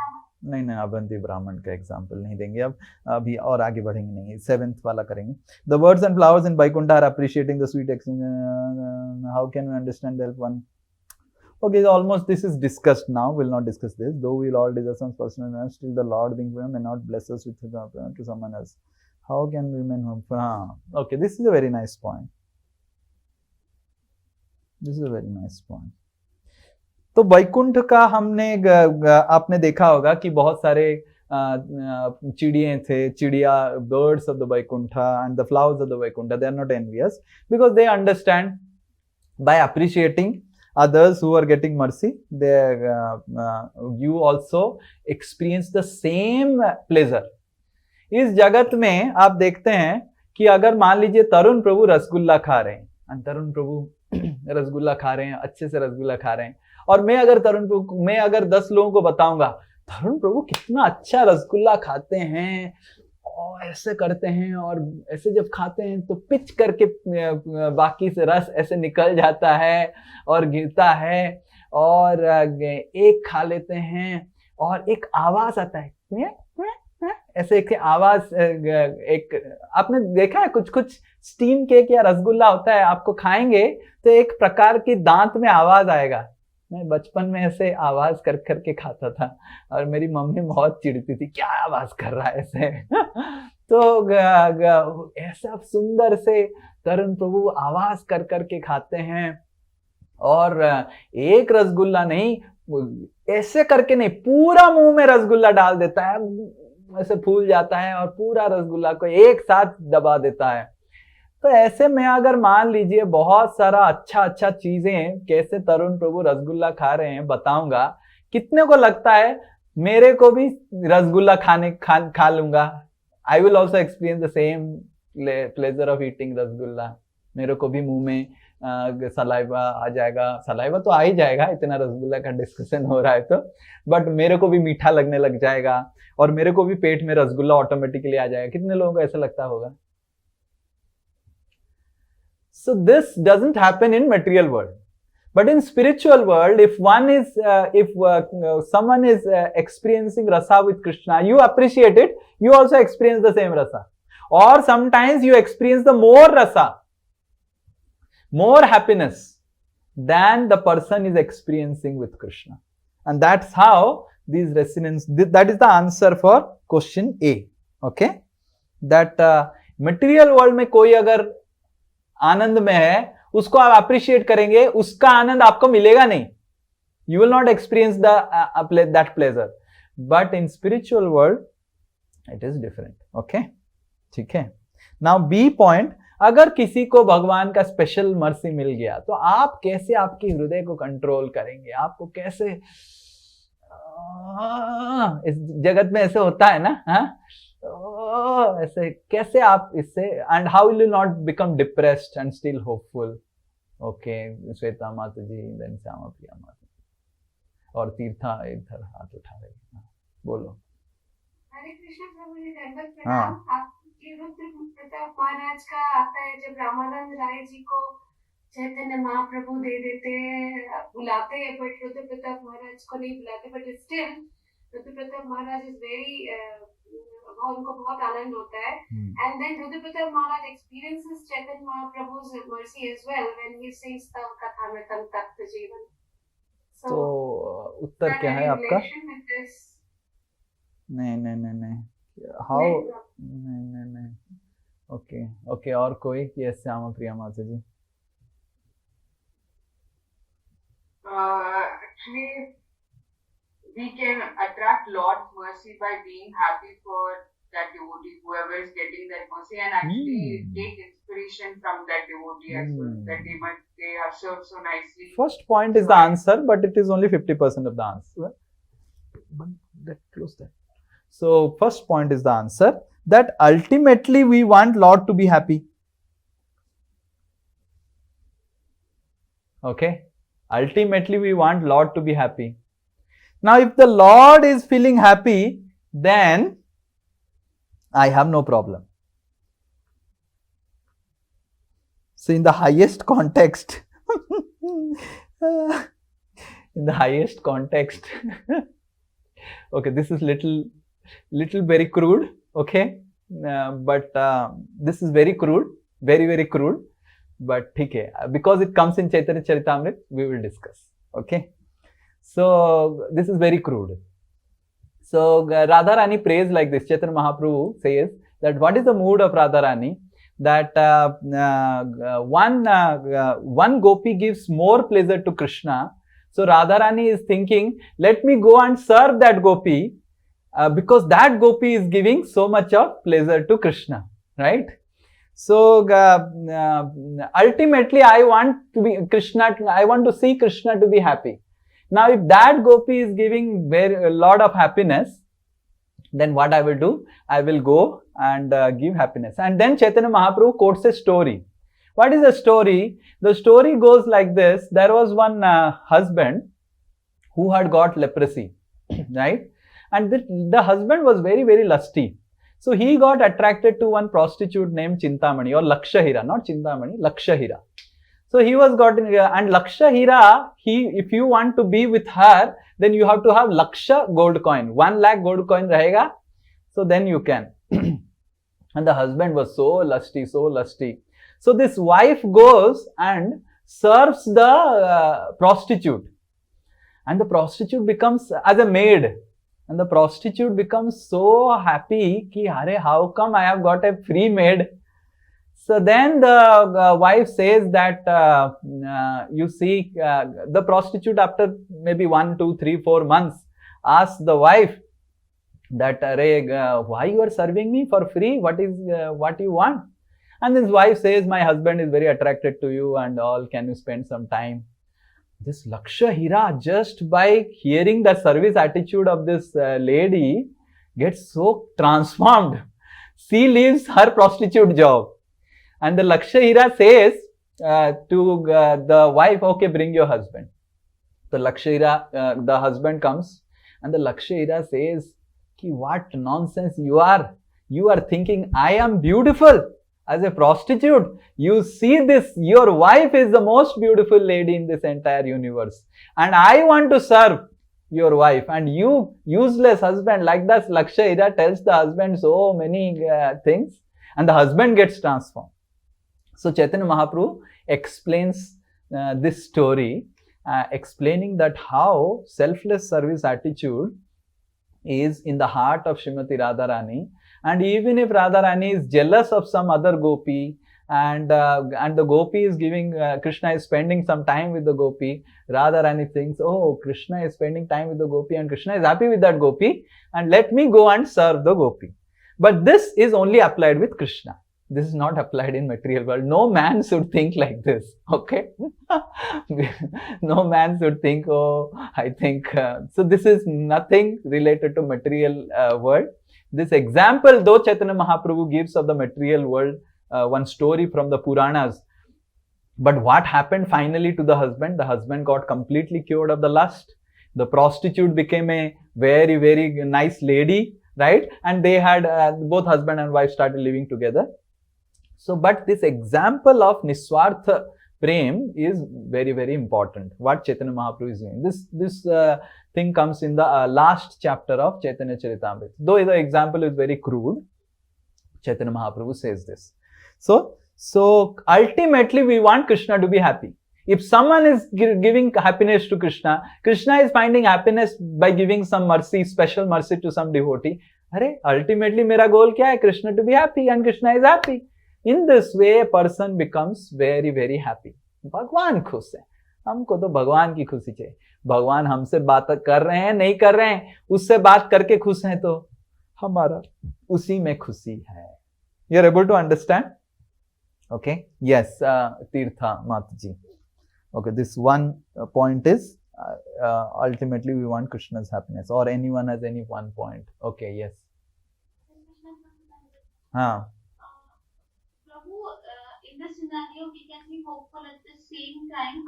नहीं, अवंती ब्राह्मण का example नहीं देंगे अब, अभी और आगे बढ़ेंगे नहीं, 7th वाला करेंगे. The birds and flowers in Vaikuntha are appreciating the sweet exchange. How can we understand that one? Okay, almost this is discussed now. We'll not discuss this. Though we'll all desire some personal knowledge, still the Lord may not bless us with to someone else. How can women okay, this is a very nice point. This is a very nice point. तो वैकुंठ का हमने आपने देखा होगा कि बहुत सारे चिड़िए थे, चिड़िया, birds of the Vaikuntha and the flowers of the Vaikuntha, they are not envious because they understand by appreciating others who are getting mercy, they you also experience the same pleasure. इस जगत में आप देखते हैं कि अगर मान लीजिए तरुण प्रभु रसगुल्ला खा रहे हैं, तरुण प्रभु रसगुल्ला खा रहे हैं, अच्छे से रसगुल्ला खा रहे हैं, और मैं अगर 10 लोगों को बताऊंगा तरुण प्रभु कितना अच्छा रसगुल्ला खाते हैं और ऐसे करते हैं, और ऐसे जब खाते हैं तो पिच करके बाकी से रस ऐसे निकल जाता है और गिरता है, और एक खा लेते हैं और एक आवाज आता है, ऐसे एक आवाज, एक आपने देखा है कुछ स्टीम केक या रसगुल्ला होता है, आपको खाएंगे तो एक प्रकार की दांत में आवाज आएगा. मैं बचपन में ऐसे आवाज कर करके खाता था और मेरी मम्मी बहुत चिढ़ती थी, क्या आवाज कर रहा है ऐसे. तो ऐसा सुंदर से तरुण प्रभु आवाज कर करके खाते हैं, और एक रसगुल्ला नहीं, ऐसे करके नहीं, पूरा मुंह में रसगुल्ला डाल देता है, ऐसे फूल जाता है और पूरा रसगुल्ला को एक साथ दबा देता है. तो ऐसे में अगर मान लीजिए बहुत सारा अच्छा चीजें कैसे तरुण प्रभु रसगुल्ला खा रहे हैं बताऊंगा, कितने को लगता है मेरे को भी रसगुल्ला खा लूंगा, I will also experience the same pleasure of eating rasgulla. मेरे को भी मुंह में सलाइवा आ जाएगा, सलाइवा तो आ ही जाएगा, इतना रसगुल्ला का डिस्कशन हो रहा है तो, बट मेरे को भी मीठा लगने लग जाएगा और मेरे को भी पेट में रसगुल्ला ऑटोमेटिकली आ जाएगा. कितने लोगों को ऐसा लगता होगा? So this doesn't happen in material world, but in spiritual world, if someone is experiencing rasa with Krishna, you appreciate it, you also experience the same rasa, or sometimes you experience the more rasa, more happiness than the person is experiencing with Krishna, and that's how these resonance. That is the answer for question A. Okay, that material world में कोई अगर आनंद में है, उसको आप appreciate करेंगे, उसका आनंद आपको मिलेगा नहीं. You will not experience that pleasure. But in spiritual world, it is different. Okay? ठीक है. Now B point, अगर किसी को भगवान का स्पेशल मर्सी मिल गया तो आप कैसे आपके हृदय को कंट्रोल करेंगे? आपको कैसे, इस जगत में ऐसे होता है ना, ऐसे कैसे आप इससे, and how will you not become depressed and still hopeful? Okay, Shweta माता जी, देन श्यामा प्रिया माता और तीर्था इधर हाथ उठा रही है, बोलो. हरे कृष्ण प्रभु जी, दंडवत प्रणाम. आपकी रुद्र प्रताप महाराज का आता है जब रामानंद राय जी को चैतन्य महाप्रभु दे देते हैं, बुलाते हैं, बट रुद्र प्रताप महाराज को नहीं बुलाते, but still Rudrapratap Maharaj is very उनको बहुत आनंद होता है and then Rudrapratap Maharaj experiences Chaitanya महाप्रभु's mercy as well when he sings तव कथा में तम तप्त जीवन. तो उत्तर क्या है आपका? नहीं हाउ नहीं ओके और कोई? यस श्यामा प्रिया माता जी. Actually, we can attract Lord's mercy by being happy for that devotee, whoever is getting that mercy, and actually take inspiration from that devotee as well. That they have served so nicely. First point is the answer, but it is only 50% of the answer. But close that. So first point is the answer, that ultimately we want Lord to be happy. Okay. Ultimately, we want Lord to be happy. Now, if the Lord is feeling happy, then I have no problem. So, in the highest context, okay, this is little very crude, okay, but this is very crude, very crude. But okay, because it comes in Chaitanya Charitamrita, we will discuss. Okay, so this is very crude. So Radharani prays like this. Chaitanya Mahaprabhu says that what is the mood of Radharani? That one gopi gives more pleasure to Krishna. So Radharani is thinking, let me go and serve that gopi because that gopi is giving so much of pleasure to Krishna, right? So ultimately, I want to see Krishna to be happy. Now, if that gopi is giving a lot of happiness, then what I will do? I will go and give happiness. And then Chaitanya Mahaprabhu quotes a story. What is the story? The story goes like this. There was one husband who had got leprosy, right? And the husband was very lusty. So he got attracted to one prostitute named Chintamani or Lakshahira, not Chintamani, Lakshahira. So he was and Lakshahira, if you want to be with her, then you have to have Laksha gold coin, 1 lakh gold coin rahega. So then you can. And the husband was so lusty. So this wife goes and serves the prostitute. And the prostitute becomes as a maid. And the prostitute becomes so happy ki, "Arey, how come I have got a free maid?" So then the wife says that, you see, the prostitute after maybe 1, 2, 3, 4 months asks the wife that, "Arey, why you are serving me for free? What you want?" And this wife says, "My husband is very attracted to you and all. Can you spend some time?" This Lakshahira, just by hearing the service attitude of this lady, gets so transformed. She leaves her prostitute job. And the Lakshahira says to the wife, "Okay, bring your husband." The Lakshahira, the husband comes, and the Lakshahira says, "What nonsense you are. You are thinking I am beautiful. As a prostitute, you see this, your wife is the most beautiful lady in this entire universe. And I want to serve your wife. And you, useless husband," like that, Lakshahira tells the husband so many things. And the husband gets transformed. So Chaitanya Mahaprabhu explains this story, explaining that how selfless service attitude is in the heart of Srimati Radharani. And even if Radharani is jealous of some other gopi, and the gopi is giving, Krishna is spending some time with the gopi, Radharani thinks, "Oh, Krishna is spending time with the gopi and Krishna is happy with that gopi, and let me go and serve the gopi." But this is only applied with Krishna. This is not applied in material world. No man should think like this, okay? No man should think, "Oh, I think..." So this is nothing related to material world. This example, though Chaitanya Mahaprabhu gives of the material world, one story from the Puranas. But what happened finally to the husband? The husband got completely cured of the lust. The prostitute became a very nice lady, right? And they had, both husband and wife started living together. So, but this example of Niswartha prem is very, very important. What Chaitanya Mahaprabhu is doing. This thing comes in the last chapter of Chaitanya Charitamrita. Though the example is very crude, Chaitanya Mahaprabhu says this. So ultimately we want Krishna to be happy. If someone is giving happiness to Krishna, Krishna is finding happiness by giving some mercy, special mercy to some devotee. अरे ultimately मेरा goal क्या है? Krishna to be happy and Krishna is happy. In this way a person becomes very, very happy. भगवान खुश है, हमको तो भगवान की खुशी चाहिए. भगवान हमसे बात कर रहे हैं नहीं कर रहे हैं, उससे बात करके खुश हैं तो हमारा उसी में खुशी है. You are able to understand? Okay. Yes, Tirtha Mataji. Okay, this one point is ultimately we want Krishna's happiness, or anyone has any one point. Okay, yes. Prabhu, in this scenario, we can be hopeful at the same time,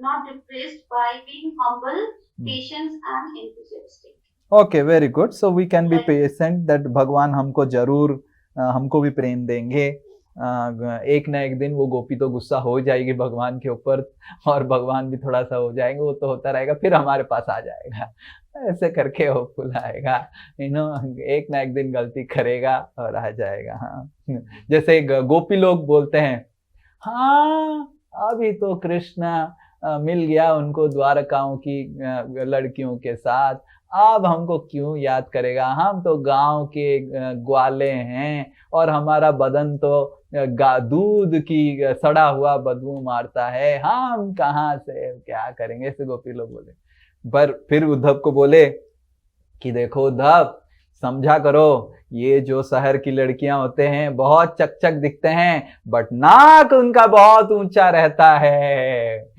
not depressed by being humble, patient and enthusiastic. Okay, very good. So we can be patient that भगवान हमको जरूर हमको भी प्रेम देंगे. एक ना एक दिन वो गोपी तो गुस्सा हो जाएगी भगवान के ऊपर, और भगवान भी थोड़ा सा हो जाएंगे, वो तो होता रहेगा, फिर हमारे पास आ जाएगा. ऐसे करके वो बुलाएगा, एक ना एक दिन गलती करेगा और आ जाएगा. हाँ, जैसे गोपी लोग बोलते हैं, हाँ अभी तो कृष्ण मिल गया उनको द्वारकाओं की लड़कियों के साथ, अब हमको क्यों याद करेगा, हम तो गांव के ग्वाले हैं और हमारा बदन तो दूध की सड़ा हुआ बदबू मारता है, हम कहाँ से क्या करेंगे. ऐसे गोपी लोग बोले. पर फिर उद्धव को बोले कि देखो उद्धव, समझा करो, ये जो शहर की लड़कियां होते हैं बहुत चकचक दिखते हैं, बट नाक उनका बहुत ऊंचा रहता है,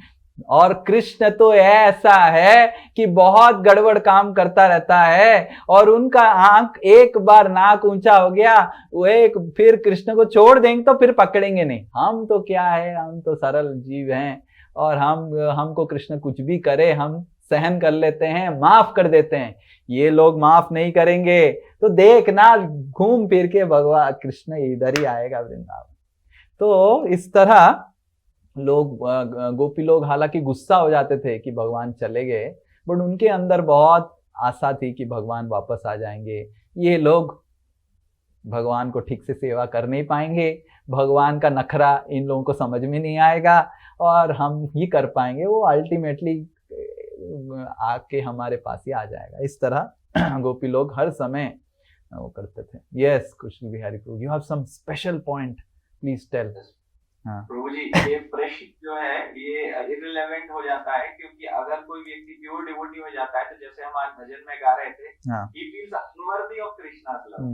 और कृष्ण तो ऐसा है कि बहुत गड़बड़ काम करता रहता है, और उनका आंख एक बार नाक ऊंचा हो गया, वो एक फिर कृष्ण को छोड़ देंगे तो फिर पकड़ेंगे नहीं. हम तो क्या है, हम तो सरल जीव हैं, और हमको कृष्ण कुछ भी करे हम सहन कर लेते हैं, माफ कर देते हैं. ये लोग माफ नहीं करेंगे तो देखना घूम फिर के भगवान कृष्ण इधर ही आएगा वृंदावन. तो इस तरह लोग गोपी लोग हालांकि गुस्सा हो जाते थे कि भगवान चले गए, बट उनके अंदर बहुत आशा थी कि भगवान वापस आ जाएंगे. ये लोग भगवान को ठीक से सेवा कर नहीं पाएंगे, भगवान का नखरा इन लोगों को समझ में नहीं आएगा, और हम ही कर पाएंगे, वो अल्टीमेटली आके हमारे पास ही आ जाएगा. इस तरह गोपी लोग हर समय वो करते थे. यस कृष्ण बिहारी प्रभु, you have some special point, please tell. हाँ प्रभु जी, ये प्रश्न जो है ये इररिलेवेंट हो जाता है, क्योंकि अगर कोई व्यक्ति प्योर डिवोटी हो जाता है, तो जैसे हम आज भजन में गा रहे थे, he feels unworthy of Krishna's love.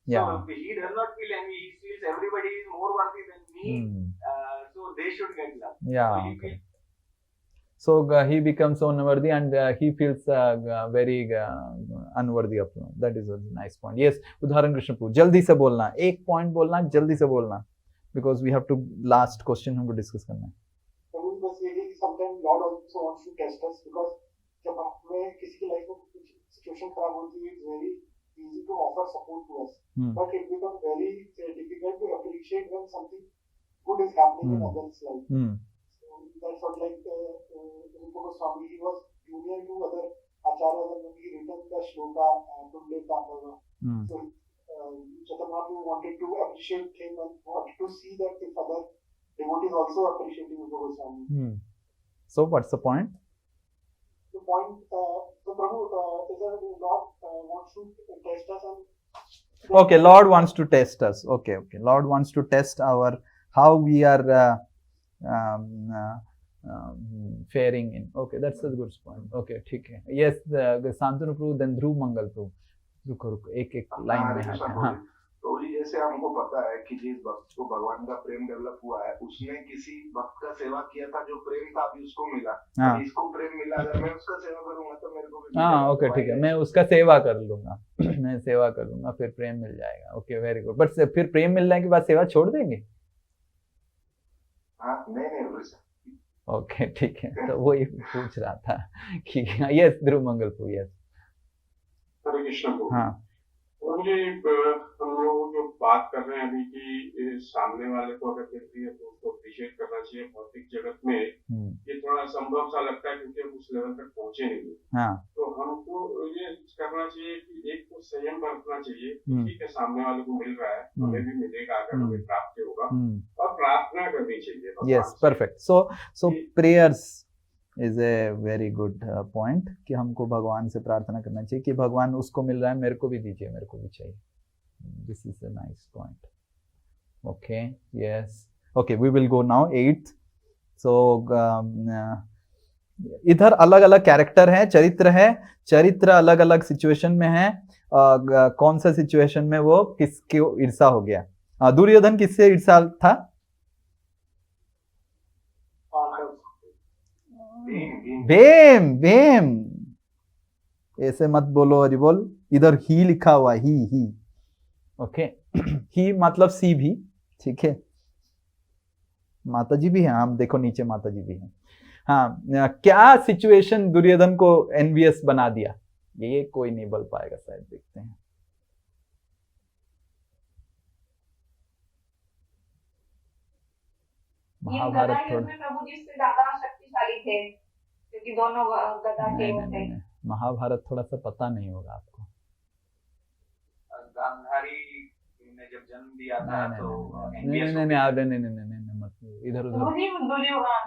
So he does not feel envy, he feels everybody is more worthy than me, so they should get love. Okay. So he becomes so unworthy and he feels very unworthy of love. That is a nice point. Yes, उदाहरण कृष्ण पूछ, जल्दी से बोलना, एक point बोलना, जल्दी से बोलना, because we have to last question हमको डिस्कस करना है. बस ये है कि sometimes Lord also wants to test us, because जब हमें किसी की लाइफ में कुछ सिचुएशन खराब होती है, it's very easy to offer support to us, but it becomes very difficult to appreciate when something good is happening in others' life. That's what, like Rupa Goswami, he was junior to other acharyas, and when he written the shloka Tunde Pandava, so Chaitanya Mahaprabhu wanted to appreciate him and wanted to see that if other devotees also appreciating Rupa Goswami. So what's the point? The point, so Prabhu, is that Lord wants to test us, and okay, Lord wants to test us. Okay, Lord wants to test our how we are faring in. Okay, that's a good point. Okay, ठीक है. Yes, Shantanu प्रभु, then ध्रुव मंगल प्रभु. रुको एक line में आते हैं. हाँ, तो जैसे हमको पता है कि जिस भक्त को भगवान का प्रेम डेवलप हुआ है, उसने किसी भक्त का सेवा किया था, जो प्रेम था अभी उसको मिला. इसको प्रेम मिला, अगर मैं उसका सेवा करूंगा तो मेरे को भी ओके ठीक है, मैं उसका सेवा कर लूंगा मैं सेवा कर लूंगा, फिर प्रेम मिल जाएगा. Okay, very good. बट फिर प्रेम मिलने के बाद सेवा छोड़ देंगे? नहीं. ओके ठीक है, तो वही पूछ रहा था कि यस ध्रुव मंगल प्रभु. यस हरे कृष्ण प्रभु. हाँ, मुझे हम लोग जो बात कर रहे हैं अभी कि सामने वाले को अगर देती है तो उसको अप्रिशिएट करना चाहिए भौतिक जगत में, ये थोड़ा संभव सा लगता है क्योंकि हम उस लेवल तक पहुंचे नहीं। हाँ। तो हमको ये करना चाहिए कि एक तो संयम बरतना चाहिए, ठीक है सामने वाले को मिल रहा है, हमें भी मिलेगा अगर हमें प्राप्त होगा, और प्रार्थना करनी चाहिए। Yes, perfect. So prayers is a very good point कि हमको भगवान से प्रार्थना करना चाहिए कि भगवान उसको मिल रहा है, मेरे को भी दीजिए, मेरे को भी चाहिए। This is a nice point. Okay, yes, okay, we will go now 8th। So इधर अलग अलग कैरेक्टर है, चरित्र है, चरित्र अलग अलग सिचुएशन में है। कौन सा सिचुएशन में वो किसके ईर्षा हो गया? दुर्योधन किससे ईर्षा था? भीम। भीम, ऐसे मत बोलो हरि बोल, इधर ही लिखा हुआ, ही। ओके, ही मतलब सी भी, ठीक है। माता जी भी है, हम देखो नीचे माता जी भी है। हाँ, क्या सिचुएशन दुर्योधन को एनवियस बना दिया? ये कोई नहीं बोल पाएगा शायद, देखते हैं। महाभारत थोड़ा प्रभु जी से ज्यादा शक्तिशाली थे क्योंकि दोनों गदा के थे। महाभारत थोड़ा सा पता नहीं होगा आपको। गांधारी ने जब जन्म दिया था तो नहीं, मत इधर उधर।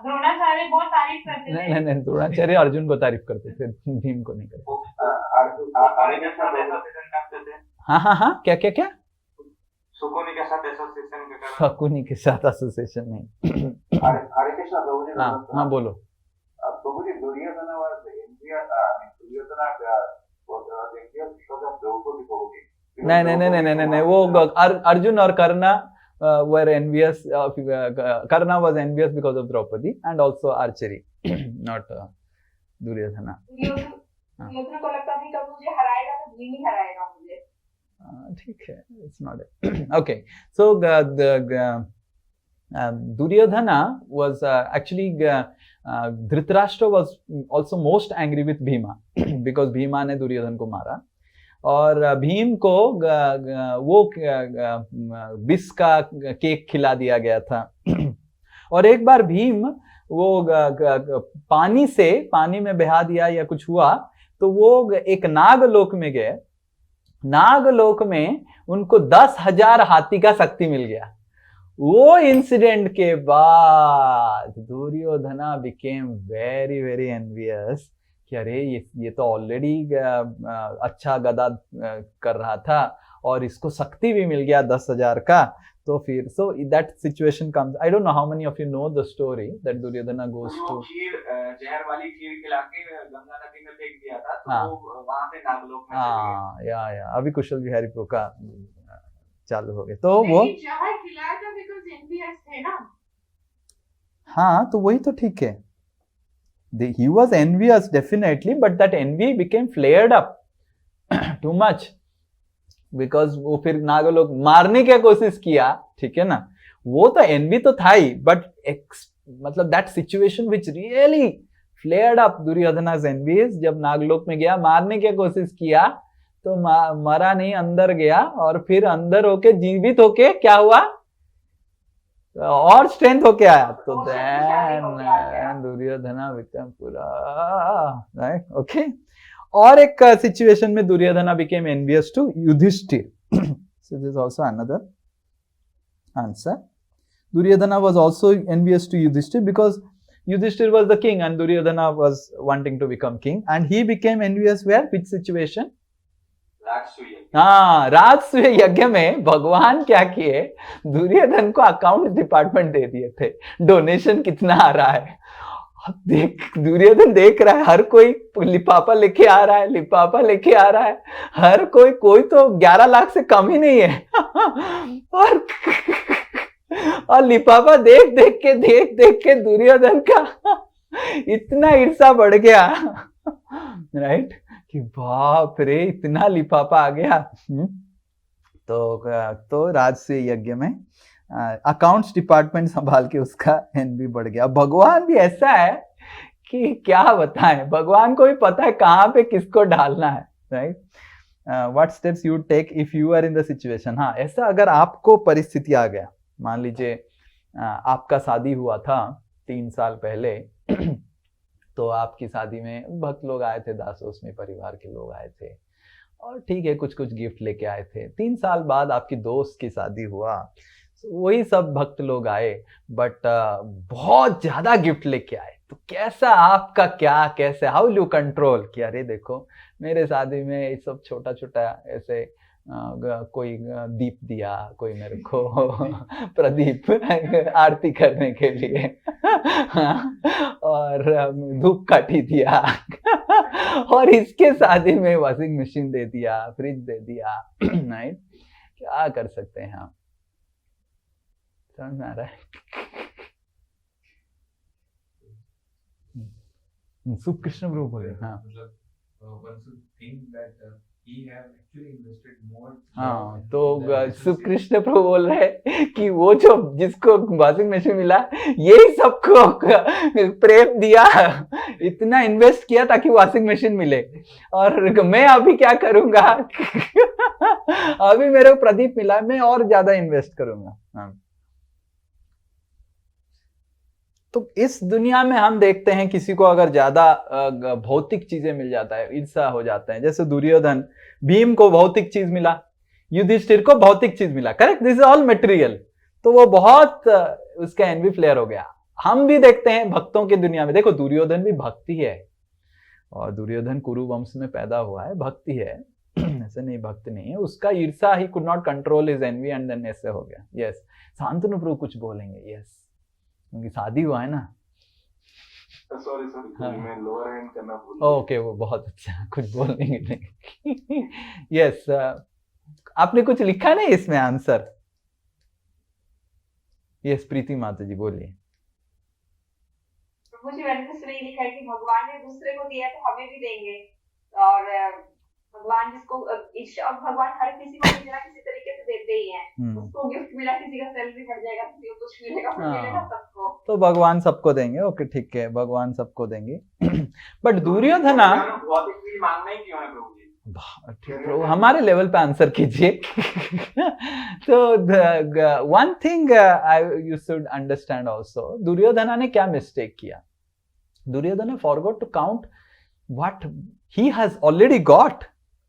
द्रोणाचार्य बहुत तारीफ करते थे। नहीं, द्रोणाचार्य अर्जुन को तारीफ करते थे, भीम को नहीं करते। हाँ, क्या सुकुनी के साथ एसोसिएशन के कारण। शकुनी के साथ एसोसिएशन नहीं। हरे कृष्णा प्रभु जी। हाँ, बोलो। प्रभु जी, दुर्योधन नहीं, वो अर्जुन और कर्णा were envious. Karna was envious because of Draupadi and also archery, not Duryodhana. Duryodhan को लगता था कि मुझे हराएगा तो भीम ही हराएगा मुझे। ठीक है, it's not it. Okay, so Duryodhana was actually Dhritarashtra was also most angry with Bhima because Bhima ने दुर्योधन को मारा और भीम को वो विष का केक खिला दिया गया था। और एक बार भीम वो पानी में बहा दिया या कुछ हुआ तो वो एक नागलोक में गए। नागलोक में उनको 10,000 हाथी का शक्ति मिल गया। वो इंसिडेंट के बाद Duryodhana became very very envious कि अरे ये तो ऑलरेडी अच्छा गदा कर रहा था और इसको शक्ति भी मिल गया 10,000 का। तो फिर so that situation comes. I don't know how many of you know the story that Duryodhana goes to जहर वाली खीर खिला के गंगा नदी में फेंक दिया था तो वो वहां से नागलोक में चले गए। या अभी कुशल बिहारी का चालू हो गया। तो वो जहर खिलाया था बिकॉज़ एनवियस थे ना। हाँ, तो वही तो ठीक है। He was envious definitely, but that envy became flared up too much because वो फिर नागलोक मारने की कोशिश किया, ठीक है ना। वो तो envy तो था ही, but मतलब that situation which really flared up Duryodhana's envies जब नागलोक में गया मारने की कोशिश किया तो मरा नहीं, अंदर गया और फिर अंदर होके जीवित होके क्या हुआ और स्ट्रेंथ होके आया। तो देन दुर्योधना बिकम पूरा राइट। ओके, और एक सिचुएशन में Duryodhana became envious to Yudhishthira. So this is also another answer. Duryodhana was also envious to Yudhishthir because Yudhishthir was the king and Duryodhana was wanting to become king, and he became envious where? Which situation? हाँ, राजसूय यज्ञ में भगवान क्या किए, दुर्योधन को account department दे दिए थे। Donation कितना आ रहा है दुर्योधन देख रहा है, हर कोई लिफाफा लेके आ रहा है, लिफाफा लेके आ रहा है, हर कोई तो 11 लाख से कम ही नहीं है। और लिफाफा देख देख के दुर्योधन का इतना ईर्षा बढ़ गया, राइट, कि बाप रे इतना लिफाफा आ गया। तो राजसूय यज्ञ में अकाउंट्स डिपार्टमेंट संभाल के उसका एनवी बढ़ गया। भगवान भी ऐसा है कि क्या बताएं, भगवान को भी पता है कहाँ पे किसको डालना है, right. What steps you take if you are in the situation. हाँ, ऐसा अगर आपको परिस्थिति आ गया, मान लीजिए आपका शादी हुआ था 3 साल पहले तो आपकी शादी में भक्त लोग आए थे, दासोस्मी परिवार के लोग आए थे और ठीक है कुछ कुछ गिफ्ट लेके आए थे। 3 साल बाद आपकी दोस्त की शादी हुआ, वही सब भक्त लोग आए बट बहुत ज्यादा गिफ्ट लेके आए। तो कैसा आपका क्या, कैसे हाउ यू कंट्रोल कि अरे देखो मेरे शादी में ये सब छोटा छोटा ऐसे कोई दीप दिया, कोई मेरे को प्रदीप आरती करने के लिए और धूप काठी दिया और इसके शादी में वॉशिंग मशीन दे दिया, फ्रिज दे दिया राइट। क्या कर सकते हैं हम, समझ में आ रहा है? सुख कृष्ण प्रभु बोले हाँ हाँ, तो सुकृष्ण प्रभु बोल रहे कि वो जो जिसको वॉशिंग मशीन मिला यही सबको प्रेम दिया, इतना इन्वेस्ट किया ताकि वॉशिंग मशीन मिले और मैं अभी क्या करूंगा अभी मेरे को प्रदीप मिला, मैं और ज्यादा इन्वेस्ट करूंगा। हाँ। तो इस दुनिया में हम देखते हैं किसी को अगर ज्यादा भौतिक चीजें मिल जाता है, ईर्ष्या हो जाता है। जैसे दुर्योधन, भीम को भौतिक चीज मिला, युधिष्ठिर को भौतिक चीज मिला, correct, this is all material. तो वो बहुत उसका एनवी फ्लेयर हो गया। हम भी देखते हैं भक्तों की दुनिया में, देखो दुर्योधन भी भक्ति है और दुर्योधन कुरु वंश में पैदा हुआ है, भक्ति है ऐसे नहीं भक्त नहीं है, उसका ईर्ष्या ही could not control his envy and then ऐसे हो गया। यस, शांतनु प्रभु कुछ बोलेंगे? यस, उनकी शादी हुआ है ना। सॉरी मैं लोअर हैंड करना भूल गया। ओके, वो बहुत अच्छा, कुछ बोलेंगे नहीं। यस, आपने कुछ लिखा नहीं इसमें आंसर? यस, प्रीति माता जी बोलिए। मुझे मैंने तो यही लिखा है कि भगवान ने दूसरे को दिया तो हमें भी देंगे, और भगवान जिसको ईर्ष्या, और भगवान हर किसी को किसी ना किसी तरीके से देते ही हैं। उसको गिफ्ट मिला, किसी का सैलरी बढ़ जाएगा, किसी को कुछ मिलेगा, कुछ मिलेगा सबको। तो भगवान सबको देंगे। ओके ठीक है, भगवान सबको देंगे। बट दुर्योधना भौतिक चीज मांगना ही क्यों है प्रभु जी? ठीक, हमारे लेवल पे आंसर कीजिए। तो one thing you should understand also, Duryodhana ने क्या मिस्टेक किया? Duryodhana forgot to count what he has already got,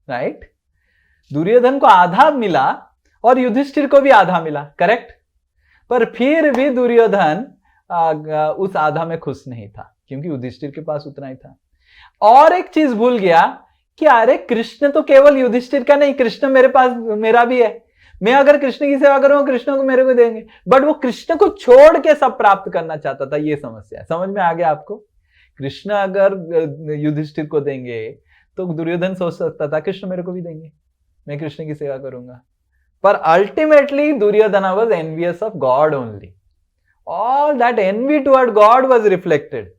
right? Duryodhan को आधा मिला और युधिष्ठिर को भी आधा मिला, करेक्ट? पर फिर भी दुर्योधन उस आधा में खुश नहीं था क्योंकि युधिष्ठिर के पास उतना ही था। और एक चीज भूल गया कि अरे कृष्ण तो केवल युधिष्ठिर का नहीं, कृष्ण मेरे पास, मेरा भी है। मैं अगर कृष्ण की सेवा करूंगा कृष्ण को मेरे को देंगे, बट वो कृष्ण को छोड़ के सब प्राप्त करना चाहता था। ये समस्या है, समझ में आ गया आपको? कृष्ण अगर युधिष्ठिर को देंगे तो दुर्योधन सोच सकता था कृष्ण मेरे को भी देंगे, मैं कृष्ण की सेवा करूंगा। पर ultimately Duryodhan was envious of God only. All that envy toward God was reflected.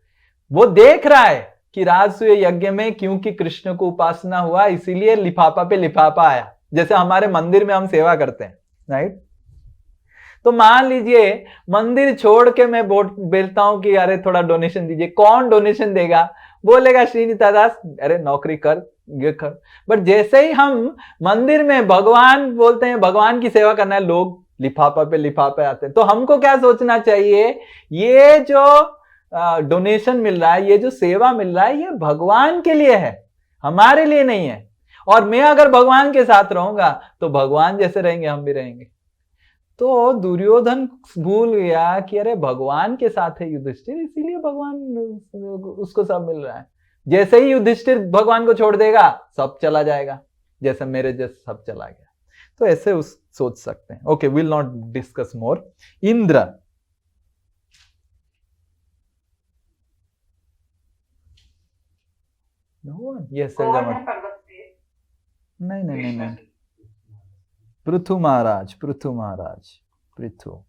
वो देख रहा है कि राजसूय यज्ञ में क्योंकि कृष्ण को उपासना हुआ इसीलिए लिफाफा पे लिफाफा आया, जैसे हमारे मंदिर में हम सेवा करते हैं, राइट? तो मान लीजिए मंदिर छोड़ के मैं बोलता हूं कि अरे थोड़ा डोनेशन दीजिए, कौन डोनेशन देगा? बोलेगा श्रीनिता दास, अरे नौकरी कर, ये कर। बट जैसे ही हम मंदिर में भगवान बोलते हैं, भगवान की सेवा करना है, लोग लिफाफा पे लिफाफे आते हैं। तो हमको क्या सोचना चाहिए? ये जो डोनेशन मिल रहा है, ये जो सेवा मिल रहा है, ये भगवान के लिए है, हमारे लिए नहीं है। और मैं अगर भगवान के साथ रहूंगा तो भगवान जैसे रहेंगे हम भी रहेंगे। तो दुर्योधन भूल गया कि अरे भगवान के साथ है युधिष्ठिर, इसीलिए भगवान उसको सब मिल रहा है। जैसे ही युधिष्ठिर भगवान को छोड़ देगा सब चला जाएगा, जैसे मेरे जैसे सब चला गया। तो ऐसे उस सोच सकते हैं। Okay, will not discuss more. Indra, yes, नहीं, Prithu Maharaj, Prithu.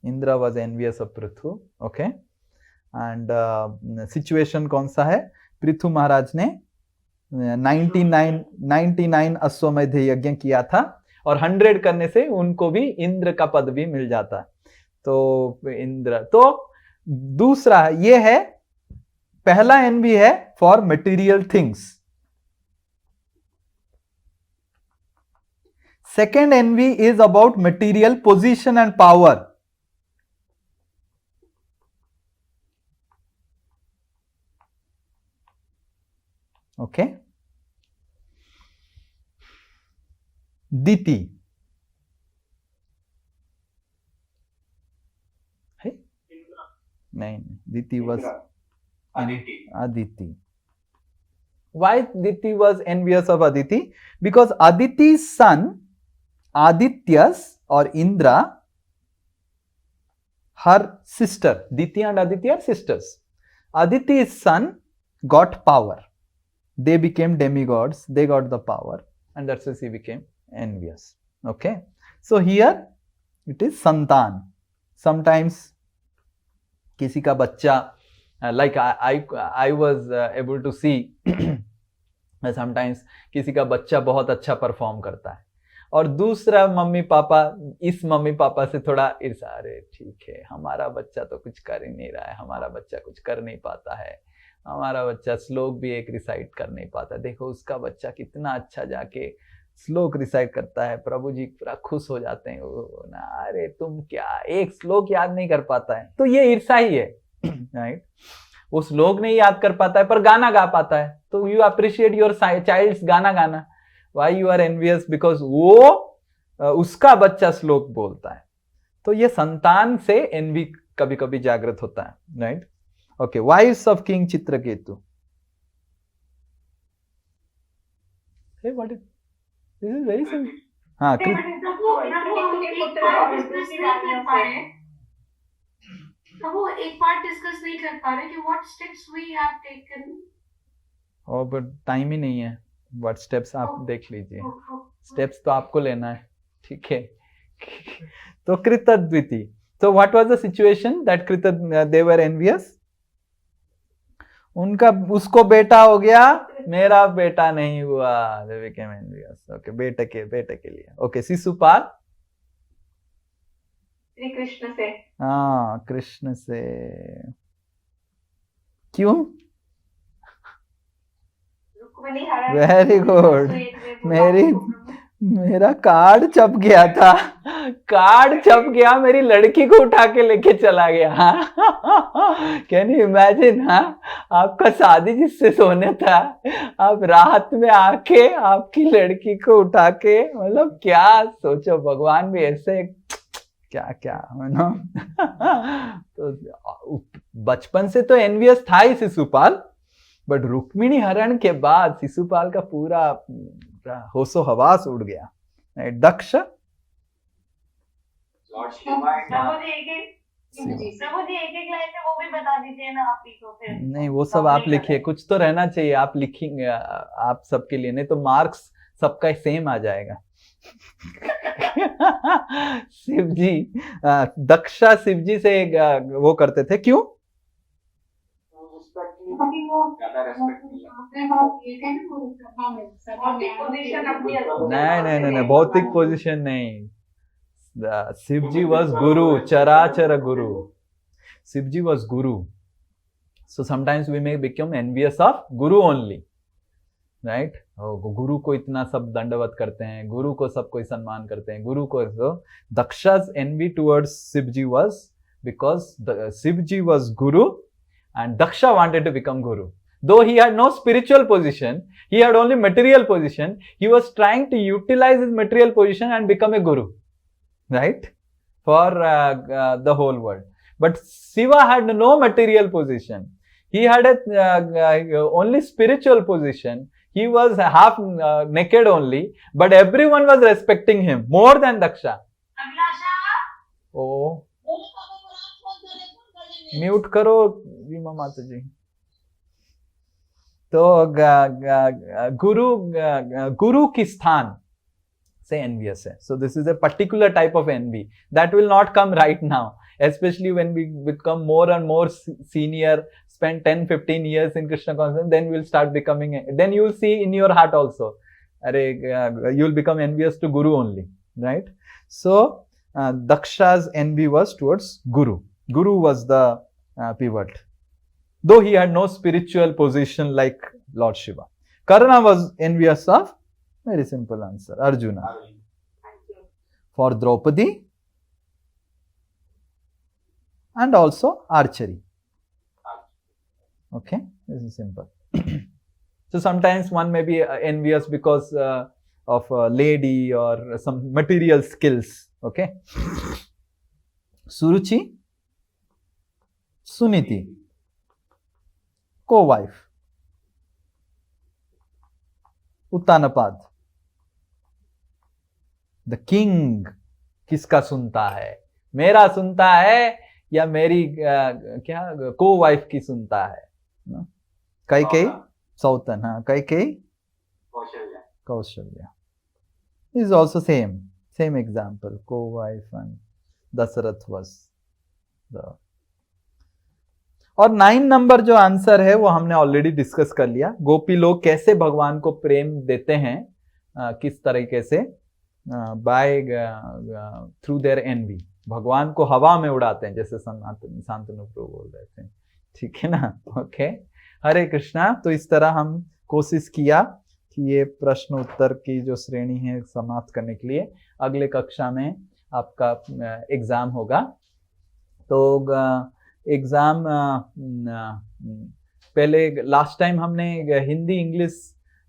Indra was envious of Prithu. Okay, and situation कौन सा है? पृथु महाराज ने 99 अश्वमेध यज्ञ किया था और 100 करने से उनको भी इंद्र का पद भी मिल जाता। तो इंद्र, तो दूसरा ये है, पहला एनवी है for material things, second envy is about material position and power, Okay. Diti. Hey? No, Diti was Aditi. Why Diti was envious of Aditi? Because Aditi's son, Adityas or Indra, her sister, Diti and Aditi are sisters. Aditi's son got power. They became demigods, they got the power, and that's why he became envious. Okay. So here it is Santan. Sometimes किसी का बच्चा, like I was able to see sometimes किसी का बच्चा बहुत अच्छा perform करता है और दूसरा मम्मी पापा इस मम्मी पापा से थोड़ा ईर्ष्या, अरे ठीक है हमारा बच्चा तो कुछ कर ही नहीं रहा है, हमारा बच्चा कुछ कर नहीं पाता है, हमारा बच्चा श्लोक भी एक रिसाइट कर नहीं पाता, देखो उसका बच्चा कितना अच्छा जाके श्लोक रिसाइट करता है, प्रभु जी पूरा खुश हो जाते हैं ना, अरे तुम क्या एक श्लोक याद नहीं कर पाता है, तो ये ईर्ष्या ही है, राइट। वो श्लोक नहीं याद कर पाता है पर गाना गा पाता है, तो यू अप्रिशिएट योर चाइल्ड्स गाना गाना, why you are envious, because वो उसका बच्चा श्लोक बोलता है। तो ये संतान से एनवी कभी कभी जागृत होता है, right. Okay, wives of king Chitraketu, what is this is very simple. हाँ, वो एक बार डिस्कस नहीं कर पा रहे कि what steps we have taken. ओ बट टाइम ही नहीं है, व्हाट स्टेप्स आप देख लीजिए, स्टेप्स तो आपको लेना है, ठीक है। तो कृतद्विति, तो what was the situation that कृत दे वर एनवियस, उनका उसको बेटा हो गया, मेरा बेटा नहीं हुआ, दे बिकेम एनवियस। ओके, बेटे के लिए। ओके, शिशुपाल, श्री कृष्ण से। हाँ, कृष्ण से। क्यों? वेरी गुड, मेरा कार्ड छप गया था, कार्ड छप गया, मेरी लड़की को उठा के लेके चला गया। Can you imagine? हाँ, आपका शादी जिससे सोने था, आप रात में आके आपकी लड़की को उठा के, मतलब क्या सोचो, भगवान भी ऐसे क्या क्या है ना। तो बचपन से तो एनवियस था ही शिशुपाल, बट रुक्मिणी हरण के बाद शिशुपाल का पूरा होशो हवास उड़ गया। दक्ष, प्रभु जी एक लाइन में वो भी बता दीजिए ना आप ही को, फिर नहीं वो सब आप लिखिए, कुछ तो रहना चाहिए, आप लिखेंगे आप सबके लिए, नहीं तो मार्क्स सबका सेम आ जाएगा। शिव जी, दक्षा शिव जी से वो करते थे, क्यों? नहीं, भौतिक पोजीशन नहीं, शिव जी वॉज गुरु, चराचर गुरु, Shiv ji was guru, so sometimes we may become envious of guru only, right. गुरु को इतना सब दंडवत करते हैं, गुरु को सब कोई सम्मान करते हैं, गुरु को। so, Daksha's envy towards Shivji was because Shivji was Guru and Daksha wanted to become Guru. Though he had no spiritual position, he had only material position, he was trying to utilize his material position and become a Guru, right, for the whole world. But Shiva had no material position, he had only spiritual position. He was half naked only, but everyone was respecting him more than Daksha. Oh, mute करो रीमा माता जी। तो गुरु की स्थान से envious है, so this is a particular type of envy that will not come right now, especially when we become more and more senior, spend 10-15 years in Krishna consciousness, then we will start becoming, then you will see in your heart also, you will become envious to Guru only, right? So Daksha's envy was towards Guru. Guru was the pivot, though he had no spiritual position like Lord Shiva. Karna was envious of, very simple answer, Arjuna. For Draupadi and also archery. Okay, this is simple. So sometimes one may be envious because of a lady or some material skills. Okay. Suruchi, Suniti, co-wife. Uttanapad. The king किसका सुनता है? मेरा सुनता है या मेरी क्या को वाइफ की सुनता है? कई कई सौतन, हाँ कई कई Kaushalya is also same example, co-wife and Dasarath was the. और 9 नंबर जो आंसर है वो हमने ऑलरेडी डिस्कस कर लिया। गोपी लोग कैसे भगवान को प्रेम देते हैं, किस तरीके से, बाय थ्रू देयर एनवी, भगवान को हवा में उड़ाते हैं, जैसे शांतनु प्रभु बोल रहे थे, ठीक है ना। ओके, हरे कृष्णा। तो इस तरह हम कोशिश किया कि ये प्रश्न उत्तर की जो श्रेणी है समाप्त करने के लिए। अगले कक्षा में आपका एग्जाम होगा, तो एग्जाम पहले लास्ट टाइम हमने हिंदी इंग्लिश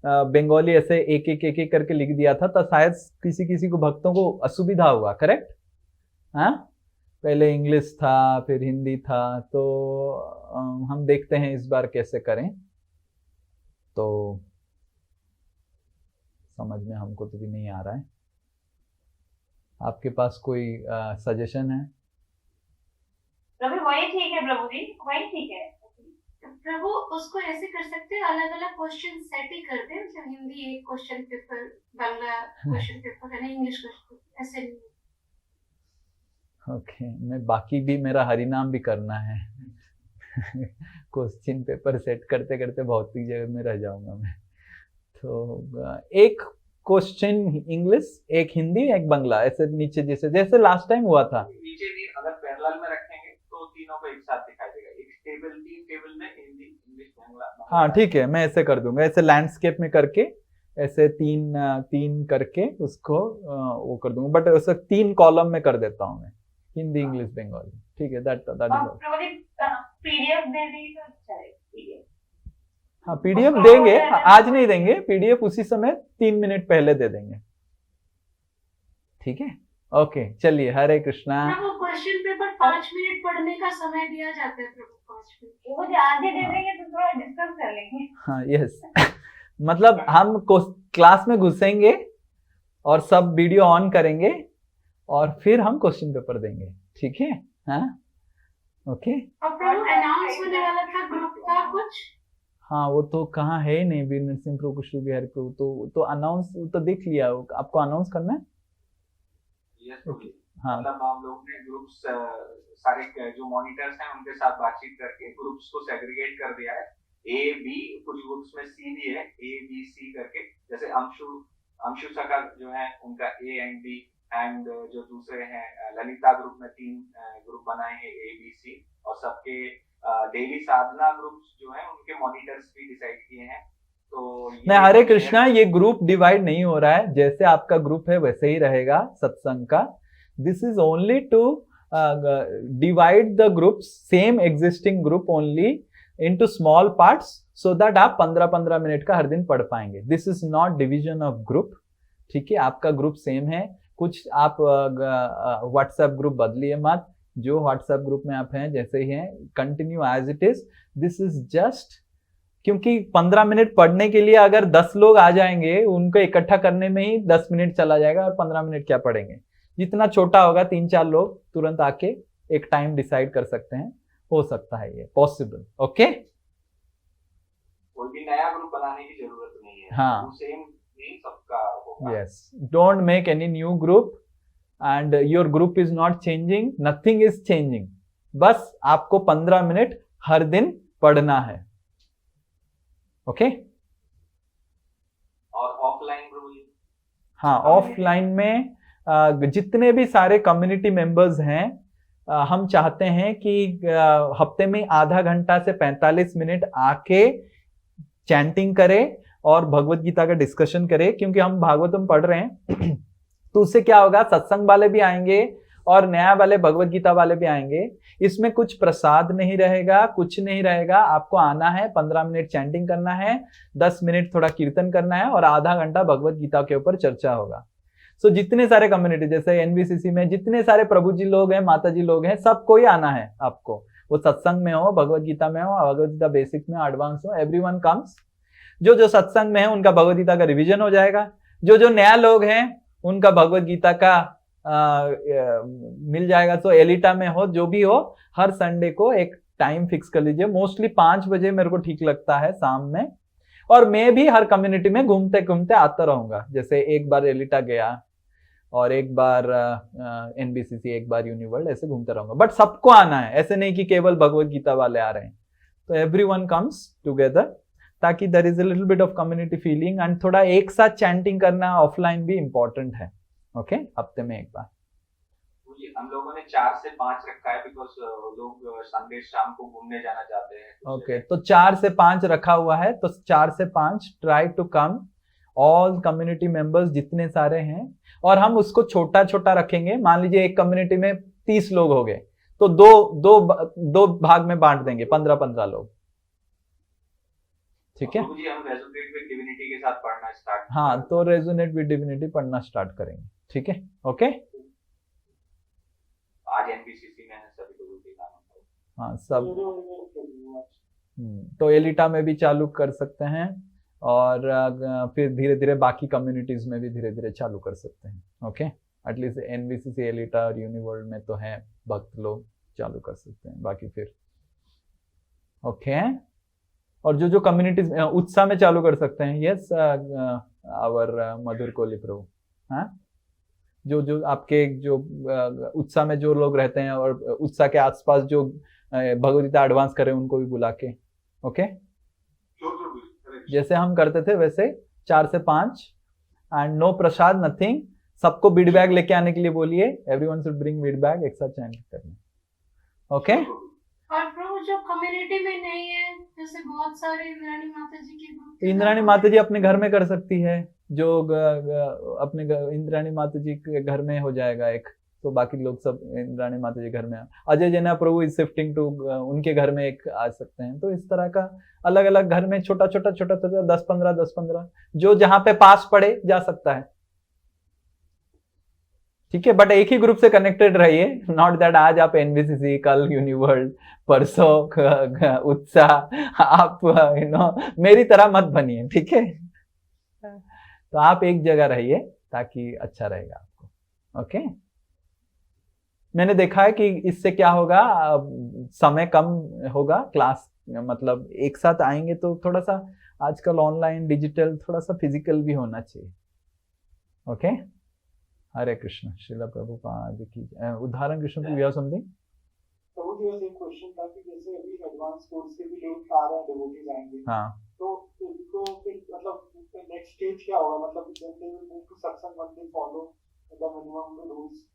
बंगाली ऐसे एक एक करके लिख दिया था, तो शायद किसी को भक्तों को असुविधा हुआ, करेक्ट? हाँ, पहले इंग्लिश था फिर हिंदी था, तो हम देखते हैं इस बार कैसे करें। तो समझ में हमको तो भी नहीं आ रहा है, आपके पास कोई सजेशन है? प्रभु वही ठीक है, प्रभु जी वही ठीक है। प्रभु उसको ऐसे कर सकते हैं, अलग अलग क्वेश्चन सेट ही कर दे, जैसे हिंदी एक question paper, Bangla question paper है, इंग्लिश क्वेश्चन, ऐसे नहीं। ओके, मैं बाकी भी मेरा हरिनाम भी करना है। क्वेश्चन पेपर सेट करते करते भौतिक जगत में रह जाऊंगा मैं। तो एक क्वेश्चन इंग्लिश, एक हिंदी, एक बांग्ला, ऐसे नीचे जैसे लास्ट टाइम हुआ था। नीचे भी अगर पैरेलल में रखेंगे तो तीनों को एक साथ दिखाई देगा, एक टेबल, 3 टेबल में हिंदी, इंग्लिश, बांग्ला। हाँ ठीक है, मैं ऐसे कर दूंगा, ऐसे लैंडस्केप में करके ऐसे तीन करके उसको वो कर दूंगा, बट उसे 3 कॉलम में कर देता हूँ मैं, हिंदी, इंग्लिश, बंगाली, ठीक है। दैट पीडीएफ दे दी तो चलेगा। हाँ पीडीएफ देंगे, आज नहीं देंगे पीडीएफ, उसी समय 3 मिनट पहले दे देंगे, ठीक है। ओके चलिए, हरे कृष्णा। वो क्वेश्चन पेपर 5 मिनट पढ़ने का समय दिया जाता है प्रभु, 5 मिनट वो आधे दे देंगे तो थोड़ा डिस्कस कर लेंगे। हाँ यस, मतलब हम क्लास में घुसेंगे और सब वीडियो ऑन करेंगे और फिर हम क्वेश्चन पेपर देंगे, ठीक है। हाँ ओके। और प्रभु अनाउंस होने वाला था ग्रुप का कुछ? हाँ वो तो कहाँ है ही नहीं, वीर नरसिंह प्रभु, कुशल बिहारी प्रभु, तो अनाउंस तो देख लिया, आपको अनाउंस करना है। यस हाँ, मतलब हम लोग ने ग्रुप्स सारे जो मॉनिटर्स हैं उनके साथ बातचीत करके ग्रुप्स को सेग्रीगेट कर दिया है। ए बी, कुछ ग्रुप्स में सी भी है, ए बी सी करके, जैसे अंशु सका जो है उनका ए एंड बी, एंड जो दूसरे हैं ललिता ग्रुप में 3 ग्रुप बनाए हैं, ए बी सी, और सबके डेली साधना ग्रुप्स जो हैं उनके मॉनिटर्स भी डिसाइड किए हैं। तो नहीं, हरे कृष्णा, ये ग्रुप डिवाइड नहीं हो रहा है, जैसे आपका ग्रुप है वैसे ही रहेगा सत्संग का। This is only to divide the groups, same existing group only into small parts, so that आप 15-15 मिनट का हर दिन पढ़ पाएंगे। This is not division of group, ठीक है। आपका ग्रुप सेम है, कुछ आप व्हाट्सएप ग्रुप बदलिए मत, जो व्हाट्सएप ग्रुप में आप हैं जैसे ही हैं, continue as it is. This is just, क्योंकि 15 मिनट पढ़ने के लिए अगर 10 लोग आ जाएंगे, उनको इकट्ठा करने में ही 10 मिनट चला जाएगा, और 15 मिनट क्या पढ़ेंगे। जितना छोटा होगा, 3-4 लोग तुरंत आके एक टाइम डिसाइड कर सकते हैं, हो सकता है ये पॉसिबल। ओके, कोई भी नया ग्रुप बनाने की जरूरत नहीं है, हाँ सेम नहीं सबका होगा। Yes, don't make any new group and your group is not changing, nothing is changing, बस आपको 15 मिनट हर दिन पढ़ना है, ओके। और ऑफलाइन ग्रुप? हाँ, ऑफलाइन में जितने भी सारे कम्युनिटी मेंबर्स हैं, हम चाहते हैं कि हफ्ते में आधा घंटा से 45 मिनट आके चैंटिंग करें और भगवत गीता का डिस्कशन करें, क्योंकि हम भागवतम पढ़ रहे हैं। तो उससे क्या होगा, सत्संग वाले भी आएंगे और नया वाले भगवत गीता वाले भी आएंगे। इसमें कुछ प्रसाद नहीं रहेगा, कुछ नहीं रहेगा। आपको आना है, 15 मिनट चैंटिंग करना है, 10 मिनट थोड़ा कीर्तन करना है और आधा घंटा भगवत गीता के ऊपर चर्चा होगा। सो जितने सारे कम्युनिटी, जैसे एनबीसीसी में जितने सारे प्रभु जी लोग हैं, माता जी लोग हैं, सबको ही आना है आपको। वो सत्संग में हो, भगवत गीता में हो, भगवत गीता बेसिक में, एडवांस हो, एवरीवन कम्स। जो जो सत्संग में है उनका भगवत गीता का रिवीजन हो जाएगा। जो जो नया लोग हैं उनका भगवत गीता का मिल जाएगा। तो एलिटा में हो, जो भी हो, हर संडे को एक टाइम फिक्स कर लीजिए। मोस्टली 5 बजे मेरे को ठीक लगता है शाम में। और मैं भी हर कम्युनिटी में घूमते घूमते आता रहूंगा। जैसे एक बार एलिटा गया और एक बार एनबीसीसी, एक बार यूनिवर्ल्ड, ऐसे घूमते रहूंगा। बट सबको आना है, ऐसे नहीं कि केवल भगवत गीता वाले आ रहे हैं। तो एवरीवन कम्स टुगेदर, ताकि there is a little bit of community feeling. And थोड़ा एक साथ चैंटिंग करना ऑफलाइन भी इंपॉर्टेंट है। ओके, हफ्ते में एक बार। हम लोगों ने 4 से 5 रखा है, बिकॉज लोग संडे शाम को घूमने जाना चाहते हैं। ओके, तो 4 से 5 रखा हुआ है। तो 4 से 5 try to come, all community members जितने सारे हैं। और हम उसको छोटा छोटा रखेंगे। मान लीजिए एक कम्युनिटी में 30 लोग हो गए, तो दो भाग में बांट देंगे, 15-15 लोग। ठीक है, हम रेजोनेट विद डिविनिटी के साथ पढ़ना स्टार्ट। हाँ, तो रेजोनेट विद डिविनिटी पढ़ना स्टार्ट करेंगे। ठीक है, ओके। आज एनबीसीसी में है, सभी लोगों के नाम। हाँ, सब। तो एलिटा में भी चालू कर सकते हैं और फिर धीरे धीरे बाकी कम्युनिटीज में भी धीरे धीरे चालू कर सकते हैं। ओके, एटलीस्ट एनबीसीसी, एलिटा और यूनिवर्ल्ड में तो है, भक्त लोग चालू कर सकते हैं, बाकी फिर ओके। और जो जो कम्युनिटीज उत्साह में चालू कर सकते हैं। यस, आवर मधुर कोहली प्रभु। हाँ, जो जो आपके जो उत्साह में जो लोग रहते हैं और उत्साह के आसपास जो भगवत गीता एडवांस करें, उनको भी बुला के। ओके, जैसे हम करते थे वैसे 4 से 5। And no prasad, nothing. सबको बीड बैग लेके आने के लिए बोलिए। Everyone should bring bead bag, एक साथ चैंट करना। ओके। और प्रभु जो कम्युनिटी में नहीं है, जैसे बहुत सारे इंद्राणी माता जी के ग्रुप, इंद्राणी माता जी अपने घर में कर सकती है। जो अपने इंद्राणी माता जी के घर में हो जाएगा एक, तो बाकी लोग सब इंद्राणी माता जी घर में। अजय जना प्रभु इज शिफ्टिंग टू, उनके घर में एक आ सकते हैं। तो इस तरह का अलग अलग घर में छोटा छोटा 10-15 जो जहां पे पास पड़े जा सकता है। ठीक है, बट एक ही ग्रुप से कनेक्टेड रहिए। नॉट दैट आज आप एनबीसीसी, कल यूनिवर्ल्ड, परसों उत्साह, आप मेरी तरह मत बनिए। ठीक है, तो आप एक जगह रहिए ताकि अच्छा रहेगा आपको। ओके, मैंने देखा है कि इससे क्या होगा, समय कम होगा। क्लास मतलब एक साथ आएंगे तो थोड़ा सा आजकल ऑनलाइन, डिजिटल, थोड़ा सा फिजिकल भी होना चाहिए। ओके, हरे कृष्ण। श्रीला प्रभुपाद की उदाहरण कृष्ण को, यू हैव समथिंग? प्रभु जी, बस एक क्वेश्चन था कि जैसे अभी एडवांस कोर्स के भी लोग आ रहे हैं, डिवोटीज आएंगे, हाँ, तो उनको फिर मतलब नेक्स्ट स्टेज क्या होगा? मतलब सत्संग मंदिर फॉलो मतलब मिनिमम रूल्स।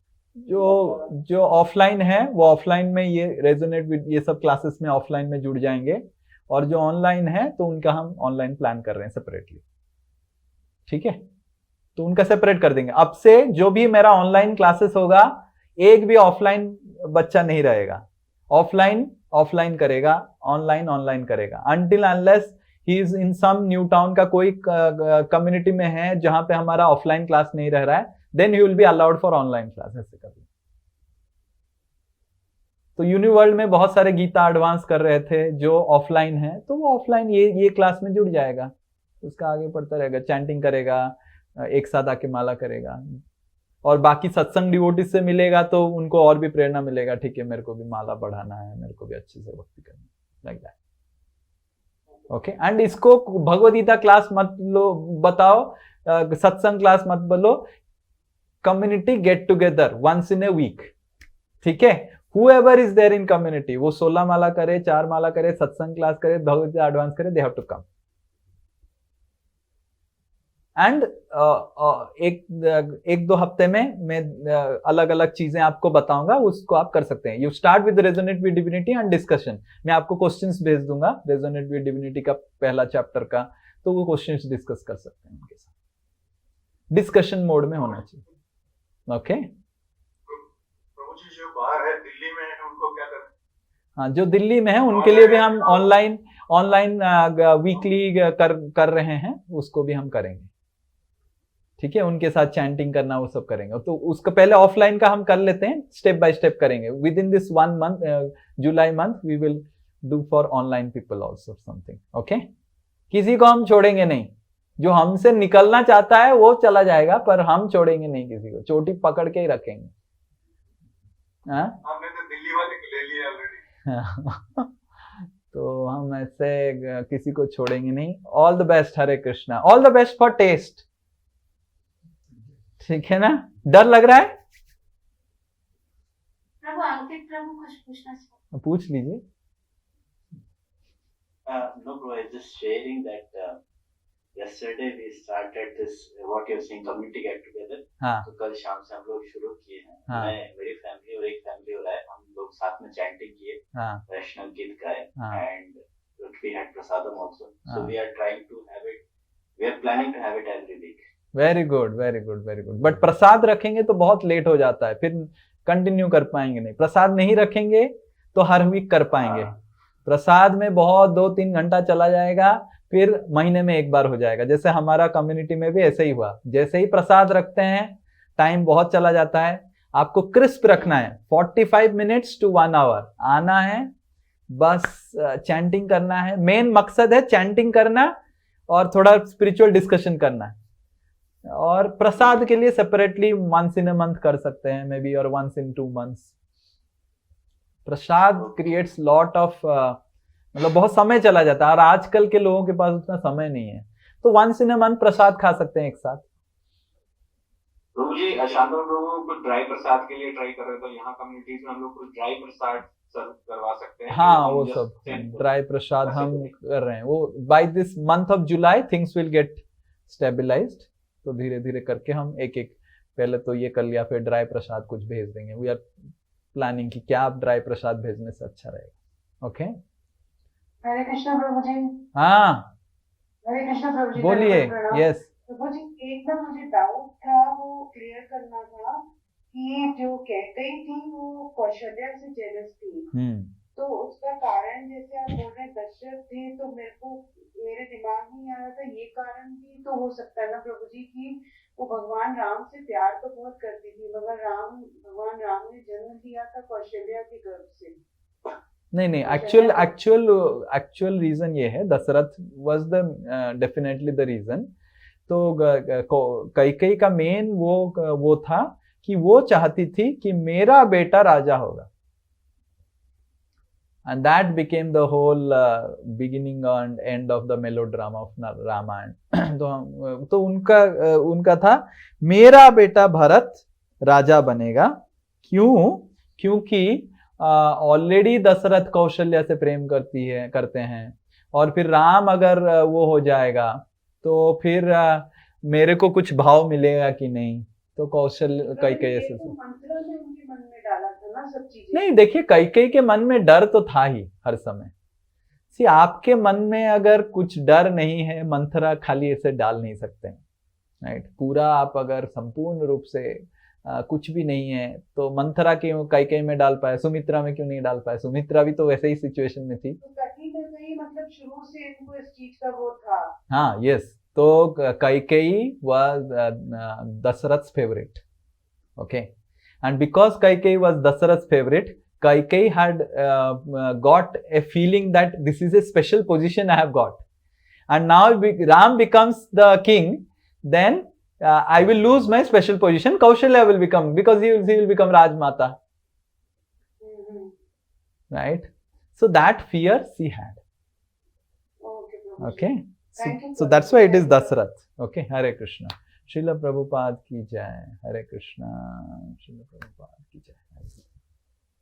जो ऑफलाइन है वो ऑफलाइन में ये रेजोनेट विद ये सब क्लासेस में ऑफलाइन में जुड़ जाएंगे। और जो ऑनलाइन है तो उनका हम ऑनलाइन प्लान कर रहे हैं सेपरेटली। ठीक है, तो उनका सेपरेट कर देंगे। अब से जो भी मेरा ऑनलाइन क्लासेस होगा, एक भी ऑफलाइन बच्चा नहीं रहेगा। ऑफलाइन करेगा, ऑनलाइन करेगा। Until unless he is in some New Town का कोई कम्युनिटी में है जहां पे हमारा ऑफलाइन क्लास नहीं रह रहा है, then he will be allowed for online class. ऐसे कभी तो यूनिवर्ल्ड में बहुत सारे गीता एडवांस कर रहे थे जो ऑफलाइन है, तो वो ऑफलाइन ये क्लास में जुड़ जाएगा। उसका आगे पढ़ता रहेगा, चैंटिंग करेगा, एक साथ आके माला करेगा। और बाकी सत्संग डिवोटीज से मिलेगा तो उनको और भी प्रेरणा मिलेगा। ठीक है, मेरे को भी माला बढ़ाना है, मेरे को भी अच्छे से भक्ति करनी है, लाइक दैट। ओके, एंड इसको भगवद गीता क्लास मत लो, बताओ सत्संग क्लास मत बोलो, community get together once in a week. ठीक है, whoever is there in community, वो 16 माला करे, 4 माला करे, सत्संग क्लास करे, भगवद गीता एडवांस करे, they have to come. And एक दो हफ्ते में मैं अलग अलग चीजें आपको बताऊंगा, उसको आप कर सकते हैं। You start with resonate with divinity and discussion. मैं आपको क्वेश्चंस भेज दूंगा रेजोनेट विद डिविनिटी का पहला चैप्टर का, तो वो क्वेश्चंस डिस्कस कर सकते हैं उनके साथ। डिस्कशन मोड में होना चाहिए। ओके, जी जो बाहर है दिल्ली में है उनको क्या करें? हाँ, जो दिल्ली में है उनके लिए भी हम ऑनलाइन वीकली कर रहे हैं, उसको भी हम करेंगे। ठीक है, उनके साथ चैंटिंग करना वो सब करेंगे। तो उसका पहले ऑफलाइन का हम कर लेते हैं, स्टेप बाय स्टेप करेंगे। Within this 1 month, July month, we will do for online people also something. Okay, किसी को हम छोड़ेंगे नहीं। जो हमसे निकलना चाहता है वो चला जाएगा, पर हम छोड़ेंगे नहीं किसी को, चोटी पकड़ के ही रखेंगे। हमने तो दिल्ली वाले को ले लिया ऑलरेडी। तो हम ऐसे किसी को छोड़ेंगे नहीं। All the best, Hare Krishna. All the best for test. ठीक है ना? डर लग रहा है? प्रभु अंकित प्रभु कुछ पूछना चाहते? पूछ लीजिए। No, bro, I was just sharing that yesterday we started this what you're saying community get together. हाँ. तो कल शाम से हम लोग शुरू किए हैं। हाँ. मैं, मेरी फैमिली और एक फैमिली हो रहा है, हम लोग साथ में चैंटिंग किए, हाँ. वैष्णव गीत गाए, हाँ. and we had prasadam also. हाँ. So we are trying to have it. We are planning to have it every week. Very good, very good, very good. But prasad रखेंगे तो बहुत लेट हो जाता है, फिर कंटिन्यू कर पाएंगे नहीं। प्रसाद नहीं रखेंगे तो हर वीक कर पाएंगे। प्रसाद में बहुत 2-3 घंटा चला जाएगा, फिर महीने में एक बार हो जाएगा। जैसे हमारा कम्युनिटी में भी ऐसे ही हुआ। जैसे ही प्रसाद रखते हैं टाइम बहुत चला जाता है। आपको क्रिस्प रखना है, 45 minutes to 1 hour आना है, बस चैंटिंग करना है। मेन मकसद है चैंटिंग करना और थोड़ा स्पिरिचुअल डिस्कशन करना है। और प्रसाद के लिए सेपरेटली 1 in a month कर सकते हैं, मे बी, और 1 in 2 months। Prasad creates lot of, मतलब बहुत समय चला जाता है और आजकल के लोगों के पास उतना समय नहीं है। तो 1 in a month प्रसाद खा सकते हैं एक साथ। प्रभु जी, शांतनु प्रभु कुछ ड्राई प्रसाद के लिए ट्राई कर रहे थे। यहाँ कम्युनिटीज में हम लोग कुछ ड्राई प्रसाद सर्व करवा सकते हैं। हाँ, वो सब ड्राई प्रसाद हम कर रहे हैं। वो by this month of July things will get stabilized. तो धीरे धीरे करके हम एक पहले तो ये कर लिया, फिर ड्राई प्रसाद कुछ भेज देंगे। वी आर प्लानिंग कि क्या आप ड्राई प्रसाद भेजने से अच्छा रहेगा। ओके, हरे कृष्ण प्रभु जी। हाँ, हरे कृष्ण प्रभु जी। बोलिए। यस प्रभु जी, एक ना मुझे डाउट था, वो क्लियर करना था कि जो कहते ही थी वो कौशल्या से जेलस थी। तो उसका कारण, जैसे आप बोल रहे दशरथ थे, तो मेरे दिमाग में आ रहा था ये कारण भी तो हो सकता है ना प्रभु जी कि वो भगवान राम से प्यार तो बहुत करती थी, मगर भगवान राम ने जन्म दिया था कौशल्या के गर्भ से। नहीं, एक्चुअल रीजन ये है, Dasharath was the definitely the reason. तो कैकेयी का मेन वो था कि वो चाहती थी कि मेरा बेटा राजा होगा। And that became the whole beginning and end of the melodrama of Ramayana। तो उनका था मेरा बेटा भरत राजा बनेगा। क्यों? क्योंकि ऑलरेडी दशरथ कौशल्या से प्रेम करते हैं, और फिर राम अगर वो हो जाएगा तो फिर मेरे को कुछ भाव मिलेगा कि नहीं। तो कौशल्या कैकेयी से नहीं, देखिए कैकेयी के मन में डर तो था ही हर समय। आपके मन में अगर कुछ डर नहीं है, मंथरा खाली ऐसे डाल नहीं सकते हैं, राइट? पूरा आप अगर संपूर्ण रूप से कुछ भी नहीं है तो मंथरा क्यों कैकेयी में डाल पाए, सुमित्रा में क्यों नहीं डाल पाए? सुमित्रा भी तो वैसे ही सिचुएशन में थी। तो कहीं ना कहीं मतलब शुरू से इनको इस चीज का वो था। हाँ, यस। तो कैकेयी वाज दशरथ's favorite, okay? And because Kaikeyi was Dasarath's favorite, Kaikeyi had got a feeling that this is a special position I have got, and now Ram becomes the king, then I will lose my special position. Kaushalya will become, because he will become Rajmata, right? So that fear she had. Okay. So that's why it is Dasarath. Okay. Hare Krishna. Srila Prabhupada की जय। हरे कृष्णा। श्रील प्रभुपाद की जय।